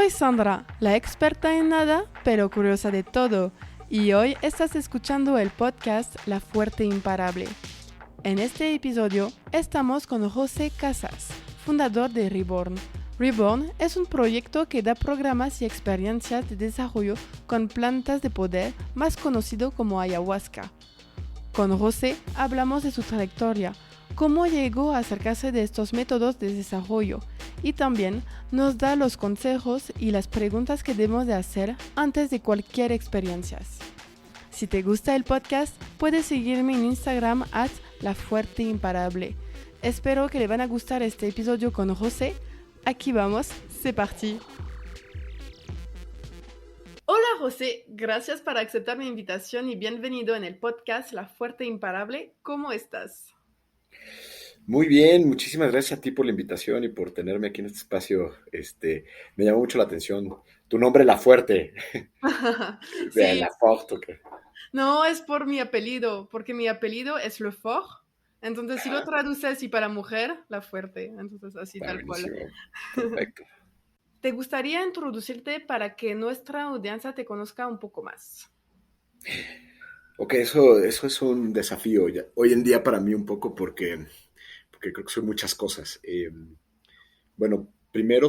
Soy Sandra, la experta en nada, pero curiosa de todo, y hoy estás escuchando el podcast La Fuerte Imparable. En este episodio estamos con José Casas, fundador de Reborn. Reborn es un proyecto que da programas y experiencias de desarrollo con plantas de poder, más conocido como ayahuasca. Con José hablamos de su trayectoria, cómo llegó a acercarse de estos métodos de desarrollo y también nos da los consejos y las preguntas que debemos de hacer antes de cualquier experiencia. Si te gusta el podcast, puedes seguirme en Instagram @lafuerteimparable. Espero que le van a gustar este episodio con José. Aquí vamos, c'est parti. Hola José, gracias por aceptar mi invitación y bienvenido en el podcast La Fuerte Imparable. ¿Cómo estás? Muy bien, muchísimas gracias a ti por la invitación y por tenerme aquí en este espacio. Me llamó mucho la atención tu nombre, La Fuerte, de Sí, La Forte. ¿O qué? no es por mi apellido, porque mi apellido es Lefort. Entonces, si lo traduces y para mujer, La Fuerte. Entonces, así Está tal cual. buenísimo, perfecto. ¿Te gustaría introducirte para que nuestra audiencia te conozca un poco más? Ok, eso es un desafío hoy en día para mí un poco porque creo que soy muchas cosas. Bueno, primero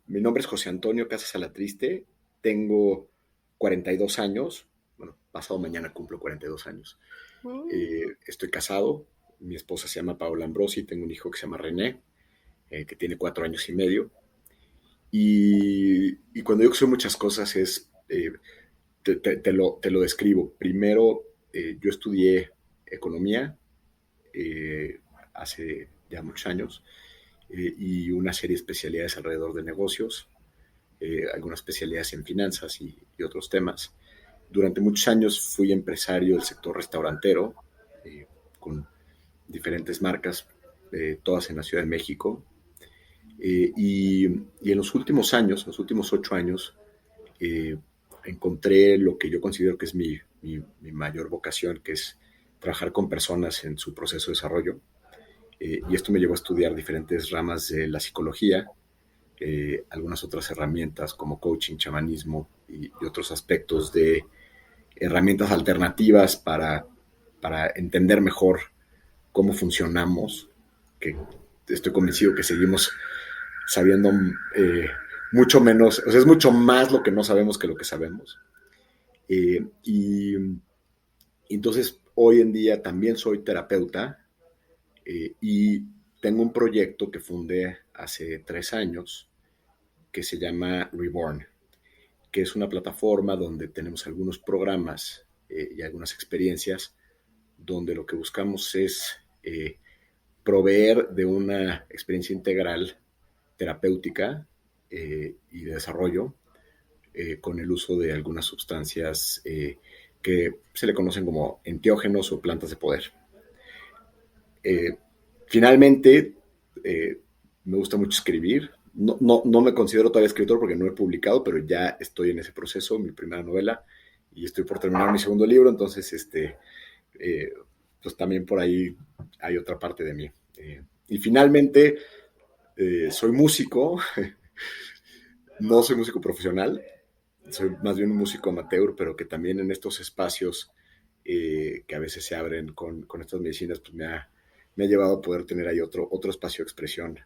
mi nombre es José Antonio Casas Alatriste, tengo 42 años, bueno, pasado mañana cumplo 42 años. Estoy casado, mi esposa se llama Paola Ambrosi, tengo un hijo que se llama René, que tiene 4 años y medio. Y cuando digo que soy muchas cosas te lo describo. Primero, yo estudié economía hace ya muchos años y una serie de especialidades alrededor de negocios, algunas especialidades en finanzas y otros temas. Durante muchos años fui empresario del sector restaurantero, con diferentes marcas, todas en la Ciudad de México. Y en los últimos años, los últimos 8 años, eh, encontré lo que yo considero que es mi mayor vocación, que es trabajar con personas en su proceso de desarrollo. Y esto me llevó a estudiar diferentes ramas de la psicología, algunas otras herramientas como coaching, chamanismo y otros aspectos de herramientas alternativas para entender mejor cómo funcionamos, que estoy convencido que seguimos sabiendo mucho menos, o sea, es mucho más lo que no sabemos que lo que sabemos. Y entonces hoy en día también soy terapeuta y tengo un proyecto que fundé hace 3 años que se llama Reborn, que es una plataforma donde tenemos algunos programas y algunas experiencias donde lo que buscamos es proveer de una experiencia integral terapéutica y de desarrollo con el uso de algunas sustancias que se le conocen como enteógenos o plantas de poder. Eh, Finalmente, me gusta mucho escribir. No me considero todavía escritor porque no he publicado, pero ya estoy en ese proceso, mi primera novela, y estoy por terminar mi segundo libro, entonces eh, pues también por ahí hay otra parte de mí. Y finalmente, soy músico, no soy músico profesional, soy más bien un músico amateur, pero que también en estos espacios que a veces se abren con estas medicinas, pues me ha llevado a poder tener ahí otro espacio de expresión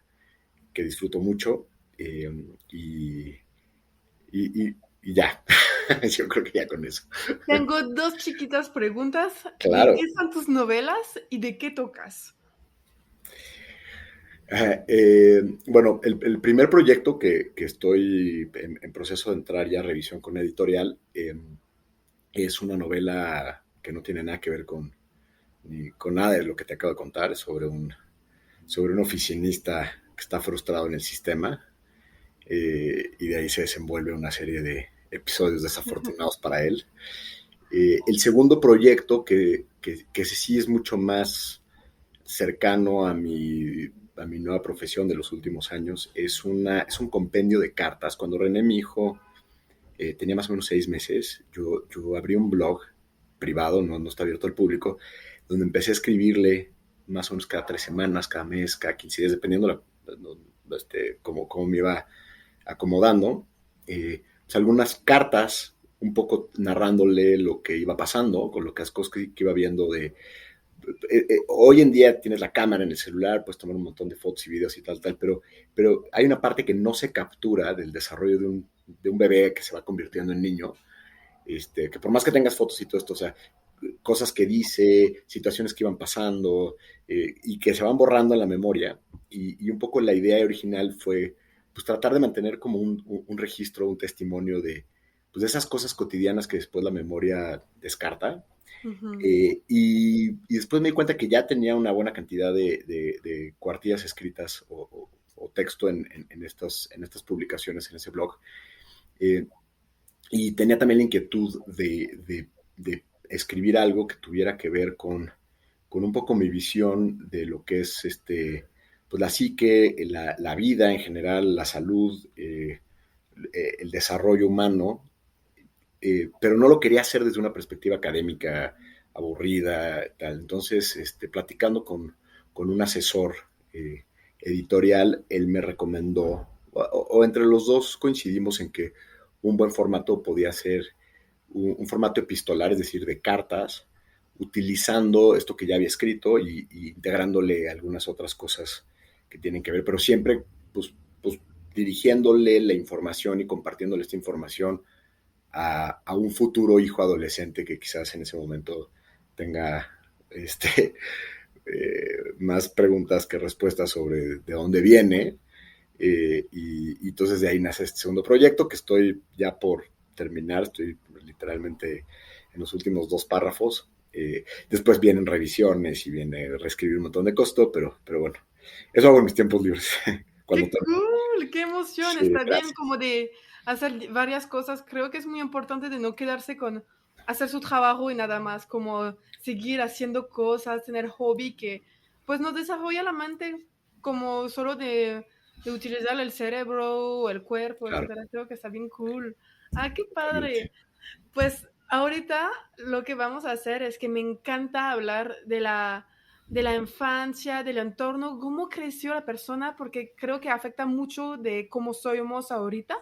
que disfruto mucho eh, y, y ya, yo creo que ya con eso. Tengo dos chiquitas preguntas. ¿De Claro. qué son tus novelas y de qué tocas? Bueno, el primer proyecto que estoy en proceso de entrar ya a revisión con editorial es una novela que no tiene nada que ver ni con nada de lo que te acabo de contar, sobre un oficinista que está frustrado en el sistema y de ahí se desenvuelve una serie de episodios desafortunados para él. El segundo proyecto, que ese sí es mucho más cercano a mi nueva profesión de los últimos años, es un compendio de cartas. Cuando René, mi hijo, tenía más o menos 6 meses, yo abrí un blog privado, no está abierto al público, donde empecé a escribirle más o menos cada 3 semanas, cada mes, cada 15 días, dependiendo cómo me iba acomodando. pues algunas cartas, un poco narrándole lo que iba pasando, con las cosas que iba viendo hoy en día tienes la cámara en el celular, puedes tomar un montón de fotos y videos y tal, pero hay una parte que no se captura del desarrollo de un bebé que se va convirtiendo en niño, que por más que tengas fotos y todo esto, o sea, cosas que dice, situaciones que iban pasando y que se van borrando en la memoria. Y un poco la idea original fue pues tratar de mantener como un registro, un testimonio pues, de esas cosas cotidianas que después la memoria descarta. Ujú. Y después me di cuenta que ya tenía una buena cantidad de cuartillas escritas o texto en estas publicaciones, en ese blog. Eh, y tenía también la inquietud de escribir algo que tuviera que ver con un poco mi visión de lo que es pues la psique, la vida en general, la salud, el desarrollo humano, pero no lo quería hacer desde una perspectiva académica aburrida, tal. Entonces, platicando con un asesor eh, editorial, él me recomendó, o entre los dos coincidimos en que un buen formato podía ser un formato epistolar, es decir, de cartas, utilizando esto que ya había escrito y integrándole algunas otras cosas que tienen que ver, pero siempre pues dirigiéndole la información y compartiéndole esta información a un futuro hijo adolescente que quizás en ese momento tenga más preguntas que respuestas sobre de dónde viene. Y entonces de ahí nace este segundo proyecto que estoy ya por terminar, estoy literalmente en los últimos 2 párrafos. Después vienen revisiones y viene reescribir un montón de costo, pero bueno, eso hago en mis tiempos libres. Cuando ¡Qué termino. cool! ¡Qué emoción! Sí, Está bien gracias. como de hacer varias cosas. Creo que es muy importante de no quedarse con hacer su trabajo y nada más, como seguir haciendo cosas, tener hobby que pues nos desarrolla la mente como solo de utilizar el cerebro o el cuerpo, Claro, etcétera. Creo que está bien cool. Ah, qué padre. totalmente. Pues ahorita lo que vamos a hacer es que me encanta hablar de la infancia, del entorno, cómo creció la persona, porque creo que afecta mucho de cómo somos ahorita.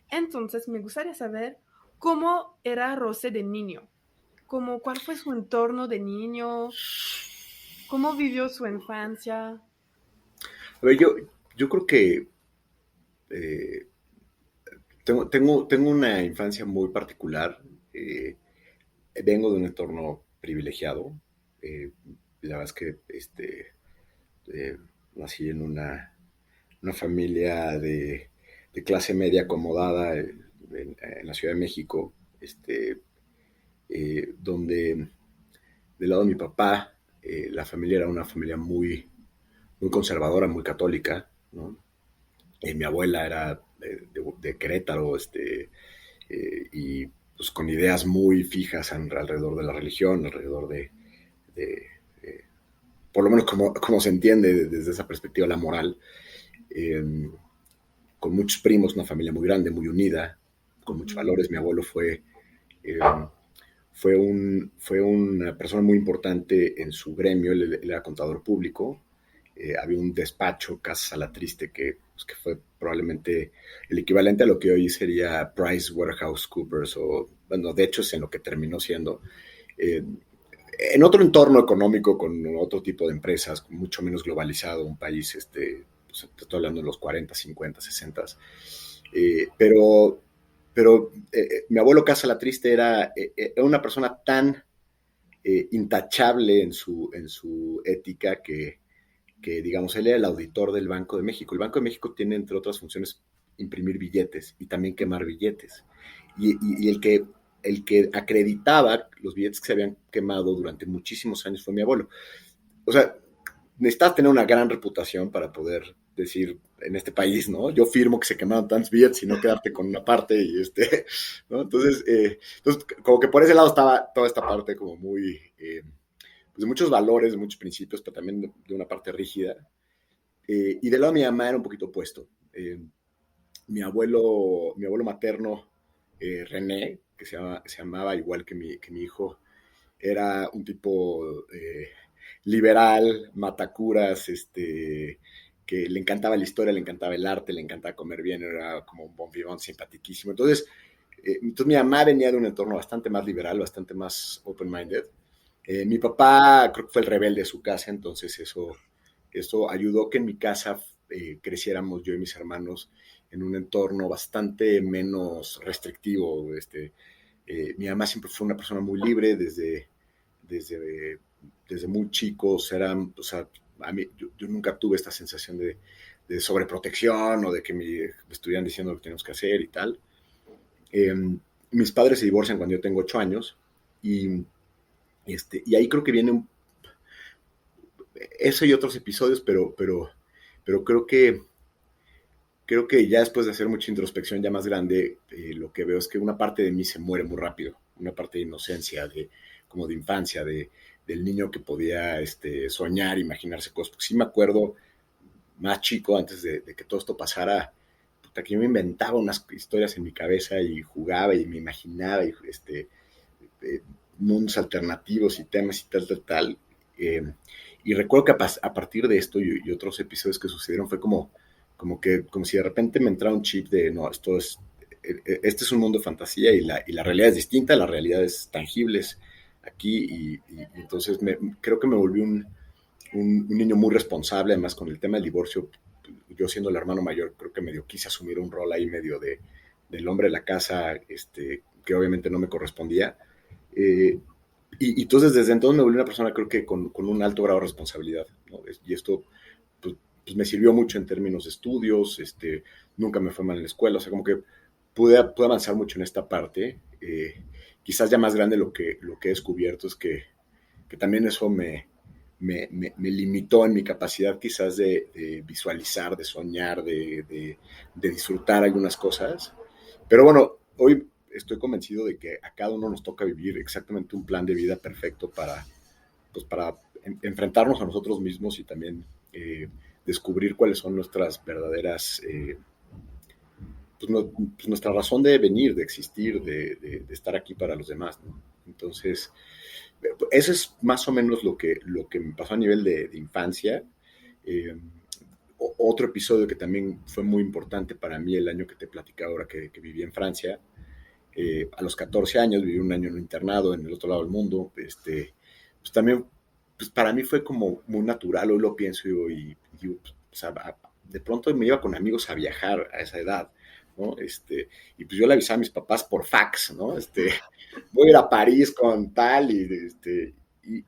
Entonces, me gustaría saber cómo era Rosé de niño, cómo, cuál fue su entorno de niño, cómo vivió su infancia. A ver, yo creo que eh, tengo una infancia muy particular. Eh, Vengo de un entorno privilegiado. Eh, la verdad es que eh, nací en una familia de clase media acomodada en la Ciudad de México, donde del lado de mi papá, la familia era una familia muy conservadora, muy católica, ¿no? Mi abuela era de Querétaro, y pues con ideas muy fijas alrededor de la religión, alrededor de por lo menos como se entiende desde esa perspectiva, la moral, eh, con muchos primos, una familia muy grande, muy unida, con muchos Ujú. valores. Mi abuelo eh, fue una persona muy importante en su gremio, él era contador público. Había un despacho, Casa Salatriste, que fue probablemente el equivalente a lo que hoy sería PricewaterhouseCoopers, o bueno, de hecho es en lo que terminó siendo. Eh, en otro entorno económico, con otro tipo de empresas, mucho menos globalizado, un país, pues, te estoy hablando de los 40, 50, 60. Pero mi abuelo Casa la Triste era una persona tan intachable en su ética que, digamos, él era el auditor del Banco de México. El Banco de México tiene, entre otras funciones, imprimir billetes y también quemar billetes. Y el que acreditaba los billetes que se habían quemado durante muchísimos años fue mi abuelo. O sea, necesitas tener una gran reputación para poder decir en este país, ¿no? Yo firmo que se quemaron tantos billetes y no quedarte con una parte ¿no? Entonces, como que por ese lado estaba toda esta parte como muy, pues de muchos valores, de muchos principios, pero también de una parte rígida. Y del lado de mi mamá era un poquito opuesto. Mi abuelo materno, René, que se llamaba igual que mi hijo, era un tipo liberal, matacuras, que le encantaba la historia, le encantaba el arte, le encantaba comer bien, era como un bon vivant simpaticísimo. Entonces mi mamá venía de un entorno bastante más liberal, bastante más open-minded. Mi papá creo que fue el rebelde de su casa, entonces eso ayudó que en mi casa creciéramos yo y mis hermanos en un entorno bastante menos restrictivo. Mi mamá siempre fue una persona muy libre desde, desde muy chicos. O sea, yo nunca tuve esta sensación de sobreprotección o de que me estuvieran diciendo lo que tenemos que hacer y tal. Eh, Mis padres se divorcian cuando yo tengo 8 años y, y ahí creo que viene eso y otros episodios, pero creo que ya después de hacer mucha introspección ya más grande, lo que veo es que una parte de mí se muere muy rápido, una parte de inocencia, como de infancia, del niño que podía soñar, imaginarse cosas. Porque sí me acuerdo más chico, antes de que todo esto pasara, puta, que yo me inventaba unas historias en mi cabeza y jugaba y me imaginaba eh, mundos alternativos y temas y tal. Eh, y recuerdo que a partir de esto y otros episodios que sucedieron fue como si de repente me entrara un chip de, no, este es un mundo de fantasía y la realidad es distinta, la realidad es tangibles aquí y entonces creo que me volví un niño muy responsable, además con el tema del divorcio, yo siendo el hermano mayor, creo que medio quise asumir un rol ahí medio del hombre de la casa, que obviamente no me correspondía. Eh, y entonces desde entonces me volví una persona creo que con un alto grado de responsabilidad, ¿no? Y esto pues me sirvió mucho en términos de estudios, nunca me fue mal en la escuela, o sea, como que pude avanzar mucho en esta parte. Quizás ya más grande lo que he descubierto es que también eso me limitó en mi capacidad quizás de visualizar, de soñar, de disfrutar algunas cosas. Pero bueno, hoy estoy convencido de que a cada uno nos toca vivir exactamente un plan de vida perfecto para enfrentarnos a nosotros mismos y también descubrir cuáles son nuestras verdaderas, pues nuestra razón de venir, de existir, de estar aquí para los demás, ¿no? Entonces, eso es más o menos lo que me pasó a nivel de infancia. Eh, Otro episodio que también fue muy importante para mí el año que te platicaba ahora que viví en Francia. A los 14 años viví un año en un internado en el otro lado del mundo. Pues también, pues para mí fue como muy natural, hoy lo pienso digo, pues, o sea, de pronto me iba con amigos a viajar a esa edad, ¿no? Y pues yo le avisaba a mis papás por fax, ¿no? Voy a ir a París con tal y, Y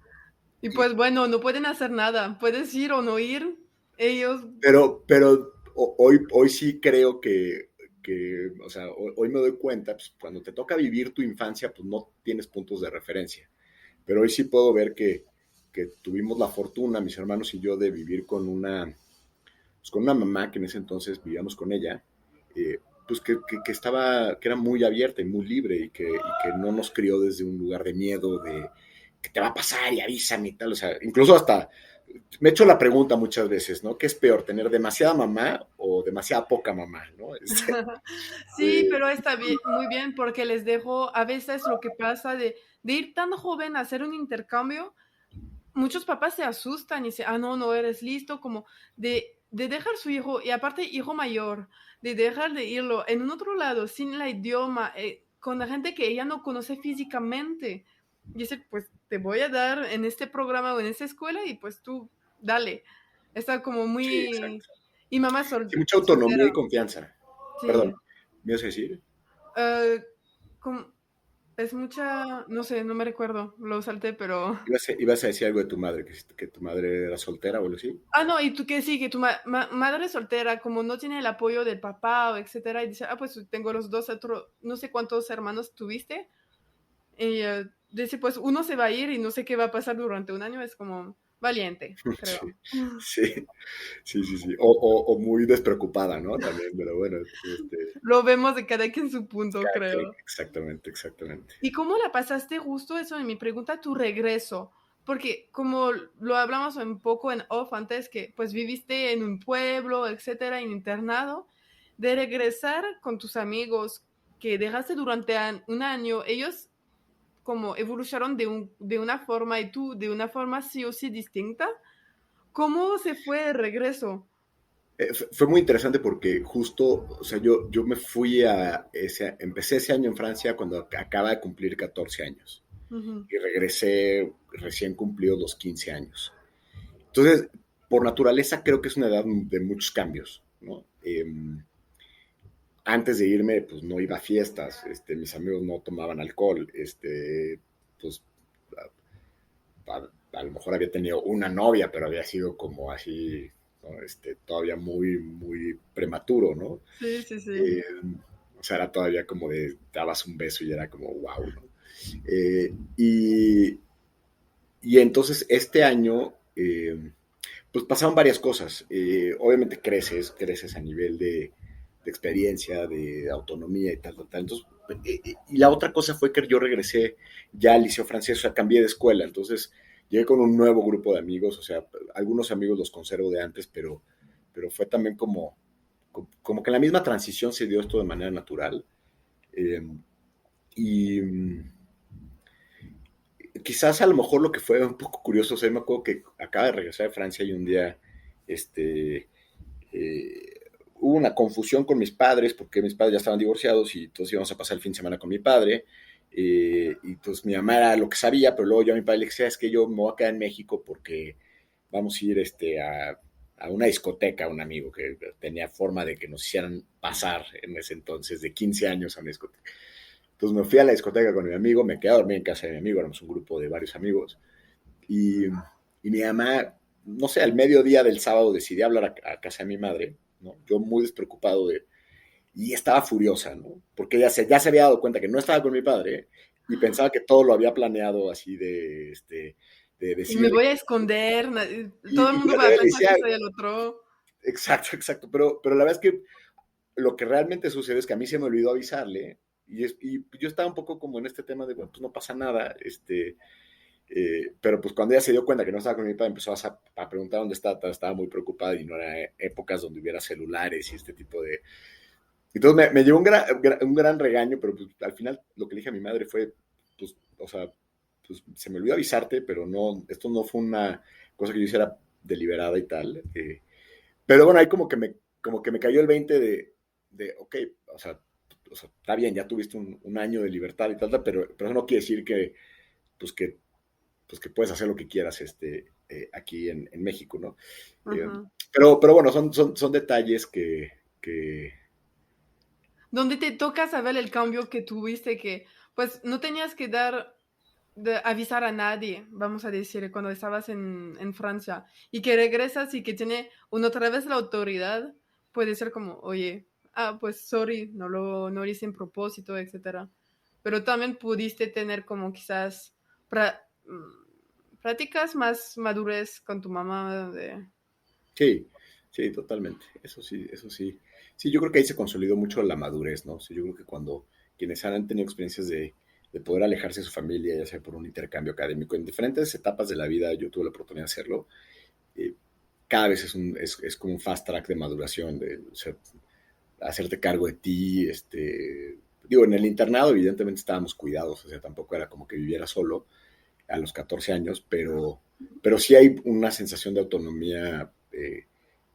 y pues bueno, no pueden hacer nada. Puedes ir o no ir. Ellos. pero hoy sí creo o sea, hoy me doy cuenta, pues, cuando te toca vivir tu infancia, pues no tienes puntos de referencia. Pero hoy sí puedo ver que tuvimos la fortuna, mis hermanos y yo, de vivir pues con una mamá que en ese entonces vivíamos con ella, pues que era muy abierta y muy libre y que no nos crió desde un lugar de miedo, de que te va a pasar y avísame y tal. O sea, incluso hasta me he hecho la pregunta muchas veces, ¿no? ¿Qué es peor, tener demasiada mamá o demasiada poca mamá, ¿no? Sí, pero está bien, muy bien porque les dejo a veces lo que pasa de ir tan joven a hacer un intercambio. Muchos papás se asustan y dicen, ah, no, no eres listo, como de dejar su hijo, y aparte hijo mayor, de dejar de irlo en un otro lado, sin el idioma, con la gente que ella no conoce físicamente. Y dice, pues te voy a dar en este programa o en esta escuela y pues tú, dale. Está como Sí, muy. exacto. Y mamá Sí, mucha autonomía y soltera, confianza. Perdón, sí. ¿me ibas a decir? Eh, com- es mucha, no sé, no me recuerdo, lo salté, pero. Ibas a decir algo de tu madre, que tu madre era soltera o algo así. Ah, no, y tú que sí, que tu madre soltera, como no tiene el apoyo del papá o etcétera, y dice, ah, pues tengo los dos otros, no sé cuántos hermanos tuviste, y dice, pues uno se va a ir y no sé qué va a pasar durante un año, es como valiente, creo. Sí, sí, sí. O muy despreocupada, ¿no? También, pero bueno, Lo vemos de cada quien su punto, cada quien, creo. exactamente. ¿Y cómo la pasaste justo eso en mi pregunta, tu regreso? Porque como lo hablamos un poco en off antes, que pues viviste en un pueblo, etcétera, en internado, de regresar con tus amigos que dejaste durante un año, ellos como evolucionaron de una forma y tú de una forma sí o sí distinta. ¿Cómo se fue el regreso? Fue muy interesante porque justo, o sea, yo me fui empecé ese año en Francia cuando acaba de cumplir 14 años Ujú. y regresé recién cumplidos los 15 años. Entonces, por naturaleza creo que es una edad de muchos cambios, ¿no? Antes de irme, pues no iba a fiestas, mis amigos no tomaban alcohol, pues a lo mejor había tenido una novia, pero había sido como así, ¿no? Todavía muy, muy prematuro, ¿no? Sí, sí, sí. Eh, o sea, era todavía como de, dabas un beso y era como, wow, ¿no? Y entonces este año, pues pasaron varias cosas. Obviamente creces a nivel de experiencia, de autonomía y tal, tal, tal. Entonces, y la otra cosa fue que yo regresé ya al liceo francés, o sea, cambié de escuela. Entonces, llegué con un nuevo grupo de amigos, o sea, algunos amigos los conservo de antes, pero fue también como que en la misma transición se dio esto de manera natural. Eh, y quizás a lo mejor lo que fue un poco curioso, o sea, me acuerdo que acaba de regresar de Francia y un día, este, hubo una confusión con mis padres porque mis padres ya estaban divorciados y entonces íbamos a pasar el fin de semana con mi padre. Y pues mi mamá era lo que sabía, pero luego yo a mi padre le dije, es que yo me voy a quedar en México porque vamos a ir a una discoteca, un amigo que tenía forma de que nos hicieran pasar en ese entonces de 15 años a una discoteca. Entonces me fui a la discoteca con mi amigo, me quedé a dormir en casa de mi amigo, éramos un grupo de varios amigos. Y, y mi mamá, no sé, al mediodía del sábado decidí hablar a casa de mi madre, ¿no? Yo muy despreocupado y estaba furiosa, ¿no? Porque ya se había dado cuenta que no estaba con mi padre y pensaba que todo lo había planeado así de Y me decirle. voy a esconder, todo el mundo va a Le pensar decía, que soy el otro. exacto, exacto, pero la verdad es que lo que realmente sucede es que a mí se me olvidó avisarle y yo estaba un poco como en este tema de, bueno, pues no pasa nada, pero pues cuando ella se dio cuenta que no estaba con mi padre, empezó a preguntar dónde estaba muy preocupada y no eran épocas donde hubiera celulares y este tipo de. Entonces me llevó un gran regaño, pero pues, al final lo que le dije a mi madre fue, pues, o sea, pues se me olvidó avisarte, pero no, esto no fue una cosa que yo hiciera deliberada y tal. Pero bueno, ahí como que me cayó el 20 ok, o sea, está bien, ya tuviste un año de libertad y tal, tal, pero eso no quiere decir pues que, pues que puedes hacer lo que quieras aquí en México, ¿no? Eh, Ajá. pero bueno, son detalles que. Donde te toca saber el cambio que tuviste, que pues no tenías que avisar a nadie, vamos a decir, cuando estabas en Francia, y que regresas y que tiene otra vez la autoridad, puede ser como, oye, pues sorry, no lo hice en propósito, etcétera. Pero también pudiste tener como quizás prácticas más madurez con tu mamá de. Sí, sí, totalmente. Eso sí, eso sí. Sí, yo creo que ahí se consolidó mucho la madurez, ¿no? Sí, yo creo que cuando quienes han tenido experiencias de poder alejarse de su familia, ya sea por un intercambio académico, en diferentes etapas de la vida, yo tuve la oportunidad de hacerlo, eh, cada vez es como un fast track de maduración, o sea, hacerte cargo de ti, digo, en el internado evidentemente estábamos cuidados, o sea, tampoco era como que viviera solo a los 14 años, pero sí hay una sensación de autonomía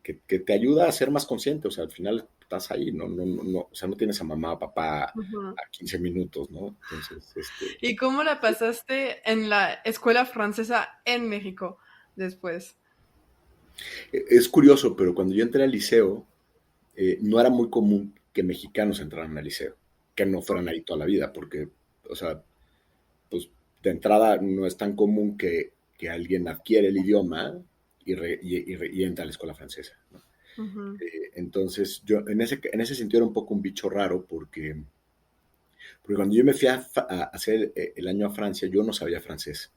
que te ayuda a ser más consciente, o sea, al final estás ahí, no, o sea, no tienes a mamá o papá Ujú. a 15 minutos, ¿no? Entonces, ¿Y cómo la pasaste en la escuela francesa en México después? es curioso, pero cuando yo entré al liceo, no era muy común que mexicanos entraran al liceo, que no Ok. fueran ahí toda la vida, porque, o sea, pues de entrada no es tan común que alguien adquiere el idioma y entra a la escuela francesa, ¿no? Ujú. Entonces, yo en ese sentido era un poco un bicho raro porque cuando yo me fui a hacer el año a Francia, yo no sabía francés.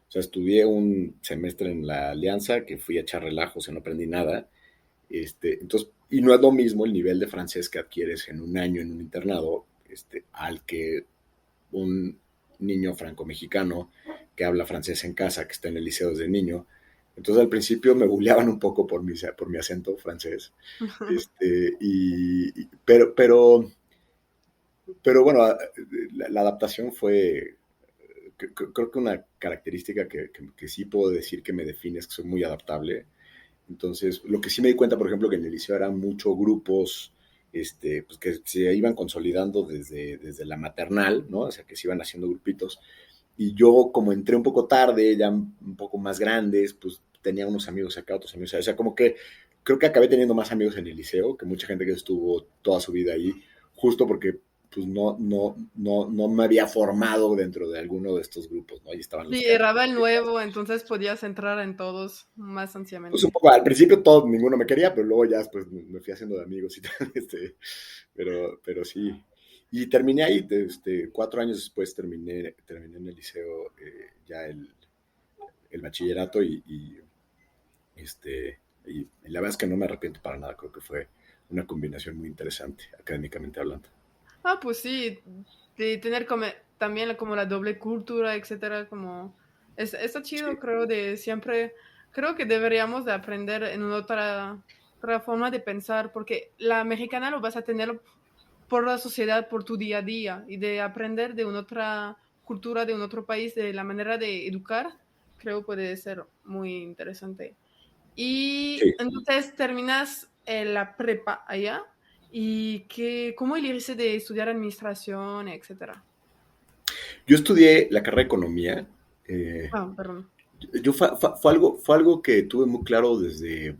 O sea, estudié un semestre en la Alianza, que fui a echar relajo, o sea, no aprendí nada. Entonces, y no es lo mismo el nivel de francés que adquieres en un año en un internado, al que un niño franco-mexicano que habla francés en casa, que está en el liceo desde niño. Entonces al principio me bulleaban un poco por mi acento francés. Pero bueno, la adaptación fue, creo que una característica que sí puedo decir que me define es que soy muy adaptable. Entonces, lo que sí me di cuenta, por ejemplo, que en el liceo eran muchos grupos pues que se iban consolidando desde la maternal, ¿no? O sea, que se iban haciendo grupitos. Y yo, como entré un poco tarde, ya un poco más grandes, pues tenía unos amigos acá, otros amigos allá. O sea, como que creo que acabé teniendo más amigos en el liceo que mucha gente que estuvo toda su vida ahí, justo porque pues no me había formado dentro de alguno de estos grupos, ¿no? Ahí estaban los Sí, que... erraba el nuevo, entonces podías entrar en todos más Pues un ansiamente. poco, al principio todo, ninguno me quería, pero luego ya después me fui haciendo de amigos y tal, pero sí. Y terminé ahí, 4 años después terminé en el liceo ya el bachillerato este, y la verdad es que no me arrepiento para nada, creo que fue una combinación muy interesante, académicamente hablando. Ah, pues sí, de tener como, también como la doble cultura, etcétera, como está chido, Sí, creo, de siempre, creo que deberíamos de aprender en una otra forma de pensar, porque la mexicana lo vas a tener por la sociedad, por tu día a día, y de aprender de una otra cultura, de un otro país, de la manera de educar, creo puede ser muy interesante. Y sí. entonces terminas la prepa allá y cómo elegiste de estudiar administración, etcétera. Yo estudié la carrera de economía. Ah, perdón. Fue algo que tuve muy claro desde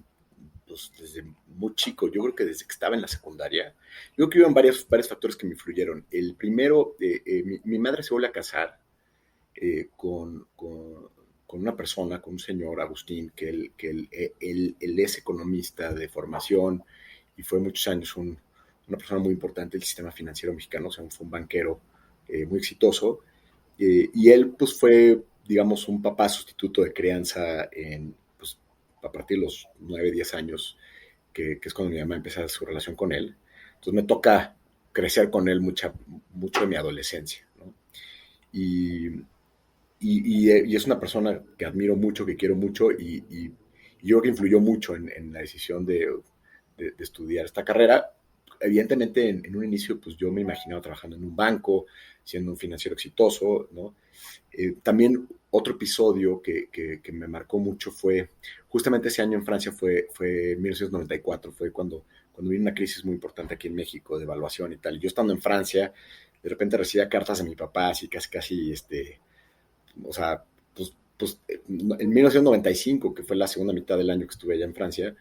muy chico. Yo creo que desde que estaba en la secundaria. Yo creo que hubo varios factores que me influyeron. El primero, mi madre se vuelve a casar con una persona, con un señor, Agustín, que él es economista de formación y fue muchos años una persona muy importante del sistema financiero mexicano, o sea, fue un banquero muy exitoso. Y él, pues, fue, digamos, un papá sustituto de crianza pues, a partir de los 9 10 años, que es cuando mi mamá empieza su relación con él. Entonces me toca crecer con él mucho de mi adolescencia, ¿no? Y, y es una persona que admiro mucho, que quiero mucho y yo creo que influyó mucho en la decisión de estudiar esta carrera. Evidentemente, en un inicio, pues yo me imaginaba trabajando en un banco, siendo un financiero exitoso, ¿no? También otro episodio que me marcó mucho fue, justamente ese año en Francia fue 1994, fue cuando vino una crisis muy importante aquí en México de evaluación y tal. Y yo estando en Francia, de repente recibía cartas de mi papá, así casi, o sea, pues en 1995, que fue la segunda mitad del año que estuve allá en Francia,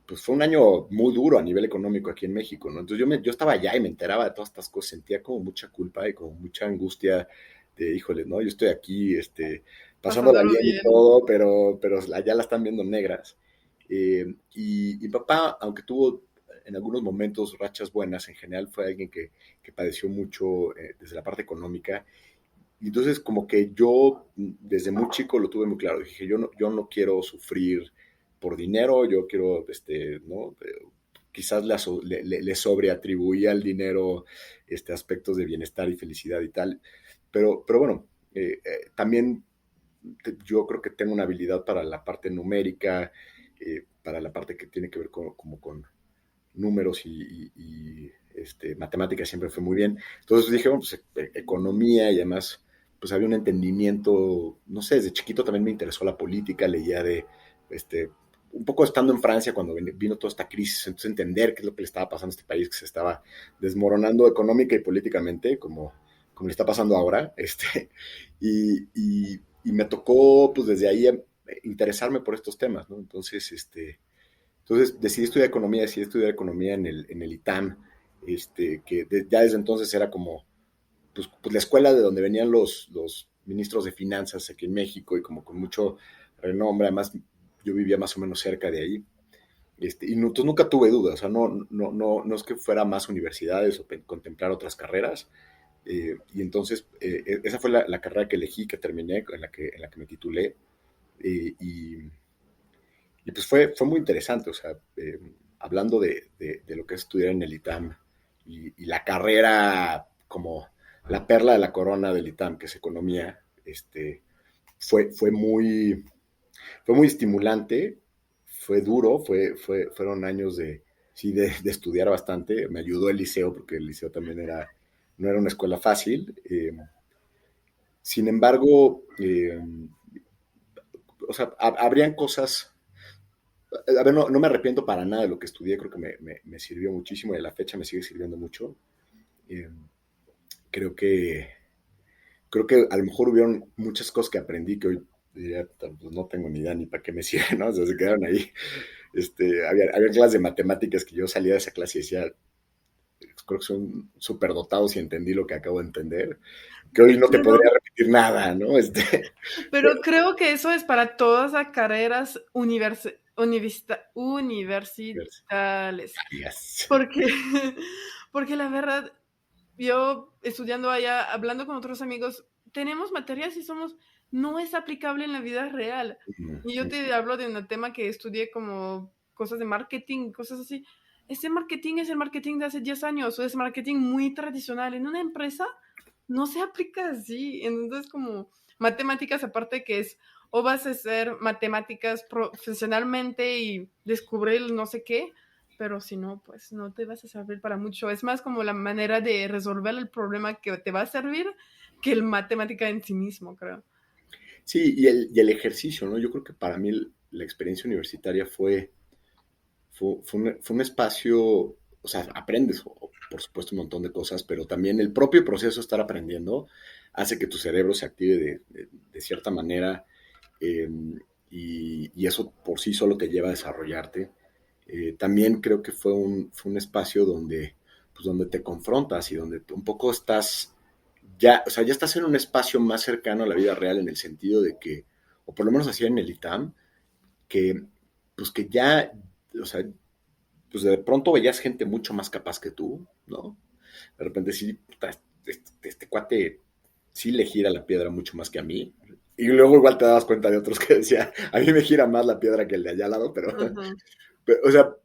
pues fue un año muy duro a nivel económico aquí en México, ¿no? Entonces yo estaba allá y me enteraba de todas estas cosas, sentía como mucha culpa y como mucha angustia de, híjole, ¿no? Yo estoy aquí, pasándola Pasándolo bien y bien. todo, pero allá la están viendo negras. Y papá, aunque tuvo en algunos momentos rachas buenas, en general fue alguien que padeció mucho desde la parte económica. Y entonces como que yo desde muy chico lo tuve muy claro. Dije, yo no quiero sufrir por dinero, yo quiero, ¿no? Quizás le sobreatribuía al dinero aspectos de bienestar y felicidad y tal. Pero bueno, también yo creo que tengo una habilidad para la parte numérica, para la parte que tiene que ver como con números matemáticas siempre fue muy bien. Entonces dije, bueno, pues economía y además, pues había un entendimiento, no sé, desde chiquito también me interesó la política, leía un poco estando en Francia cuando vino toda esta crisis, entonces entender qué es lo que le estaba pasando a este país que se estaba desmoronando económica y políticamente, como le está pasando ahora, y me tocó, pues desde ahí interesarme por estos temas, ¿no? Entonces decidí estudiar economía en el ITAM, ya desde entonces era como pues, la escuela de donde venían los ministros de finanzas aquí en México y como con mucho renombre, además yo vivía más o menos cerca de ahí. Y entonces nunca tuve dudas, o sea, no es que fuera más universidades o contemplar otras carreras. Y entonces esa fue la carrera que elegí, que terminé, en la que me titulé. Y pues fue muy interesante, o sea, hablando de lo que es estudiar en el ITAM y la carrera como la perla de la corona del ITAM, que es economía, fue, fue muy, fue muy estimulante, fue duro, fueron años sí, de estudiar bastante. Me ayudó el liceo, porque el liceo también no era una escuela fácil. Sin embargo, o sea, habrían cosas a ver, no me arrepiento para nada de lo que estudié, creo que me sirvió muchísimo y a la fecha me sigue sirviendo mucho. Eh, creo que creo que a lo mejor hubieron muchas cosas que aprendí que hoy diría, pues no tengo ni idea ni para qué me sirve, ¿no? O sea, se quedaron ahí. Había clases de matemáticas que yo salía de esa clase y decía, creo que son superdotados y entendí lo que acabo de entender, que hoy no te podría Pero, repetir nada, ¿no? pero creo que eso es para todas las carreras universitarias. Yes. Porque, porque la verdad, yo estudiando allá, hablando con otros amigos, tenemos materias y no es aplicable en la vida real. Y yo te hablo de un tema que estudié como cosas de marketing, cosas así. Ese marketing es el marketing de hace 10 años, o es marketing muy tradicional. En una empresa no se aplica así. Entonces, como matemáticas, aparte que es, o vas a hacer matemáticas profesionalmente y descubrir no sé qué, pero si no, pues no te vas a servir para mucho. Es más como la manera de resolver el problema que te va a servir que el matemática en sí mismo, creo. Sí, y el ejercicio, ¿no? Yo creo que para mí la experiencia universitaria fue un espacio, o sea, aprendes, por supuesto, un montón de cosas, pero también el propio proceso de estar aprendiendo hace que tu cerebro se active de cierta manera, eh, y eso por sí solo te lleva a desarrollarte. También creo que fue un espacio donde te confrontas y donde un poco estás ya, o sea, ya estás en un espacio más cercano a la vida real en el sentido de que, o por lo menos así en el ITAM, que pues que ya, o sea, pues de pronto veías gente mucho más capaz que tú, ¿no? De repente sí, puta, este cuate sí le gira la piedra mucho más que a mí. Y luego igual te dabas cuenta de otros que decía, a mí me gira más la piedra que el de allá al lado, pero, Ajá. o sea,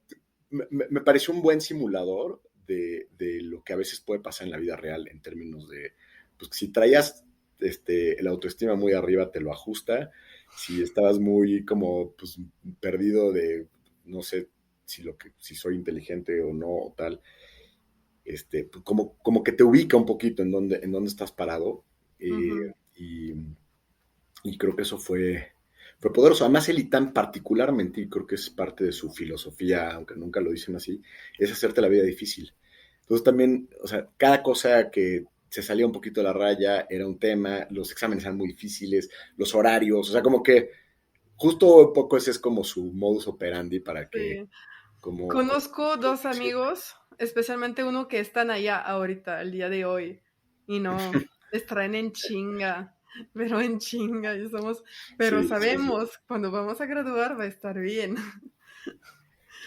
me pareció un buen simulador de lo que a veces puede pasar en la vida real en términos de, pues si traías el autoestima muy arriba, te lo ajusta. Si estabas muy como pues, perdido de, no sé si soy inteligente o no, o tal, pues, como que te ubica un poquito en dónde estás parado. Ujú. Y, y creo que eso fue poderoso. Además, el ITAM particularmente, y creo que es parte de su filosofía, aunque nunca lo dicen así, es hacerte la vida difícil. Entonces también, o sea, cada cosa que se salía un poquito de la raya era un tema, los exámenes eran muy difíciles, los horarios, o sea, como que justo un poco ese es como su modus operandi para que, Sí. como, Conozco dos sí, amigos, especialmente uno que están allá ahorita, el día de hoy, y no, les traen en chinga, pero en chinga, pero sí, sí, sí. sabemos, cuando vamos a graduar va a estar bien,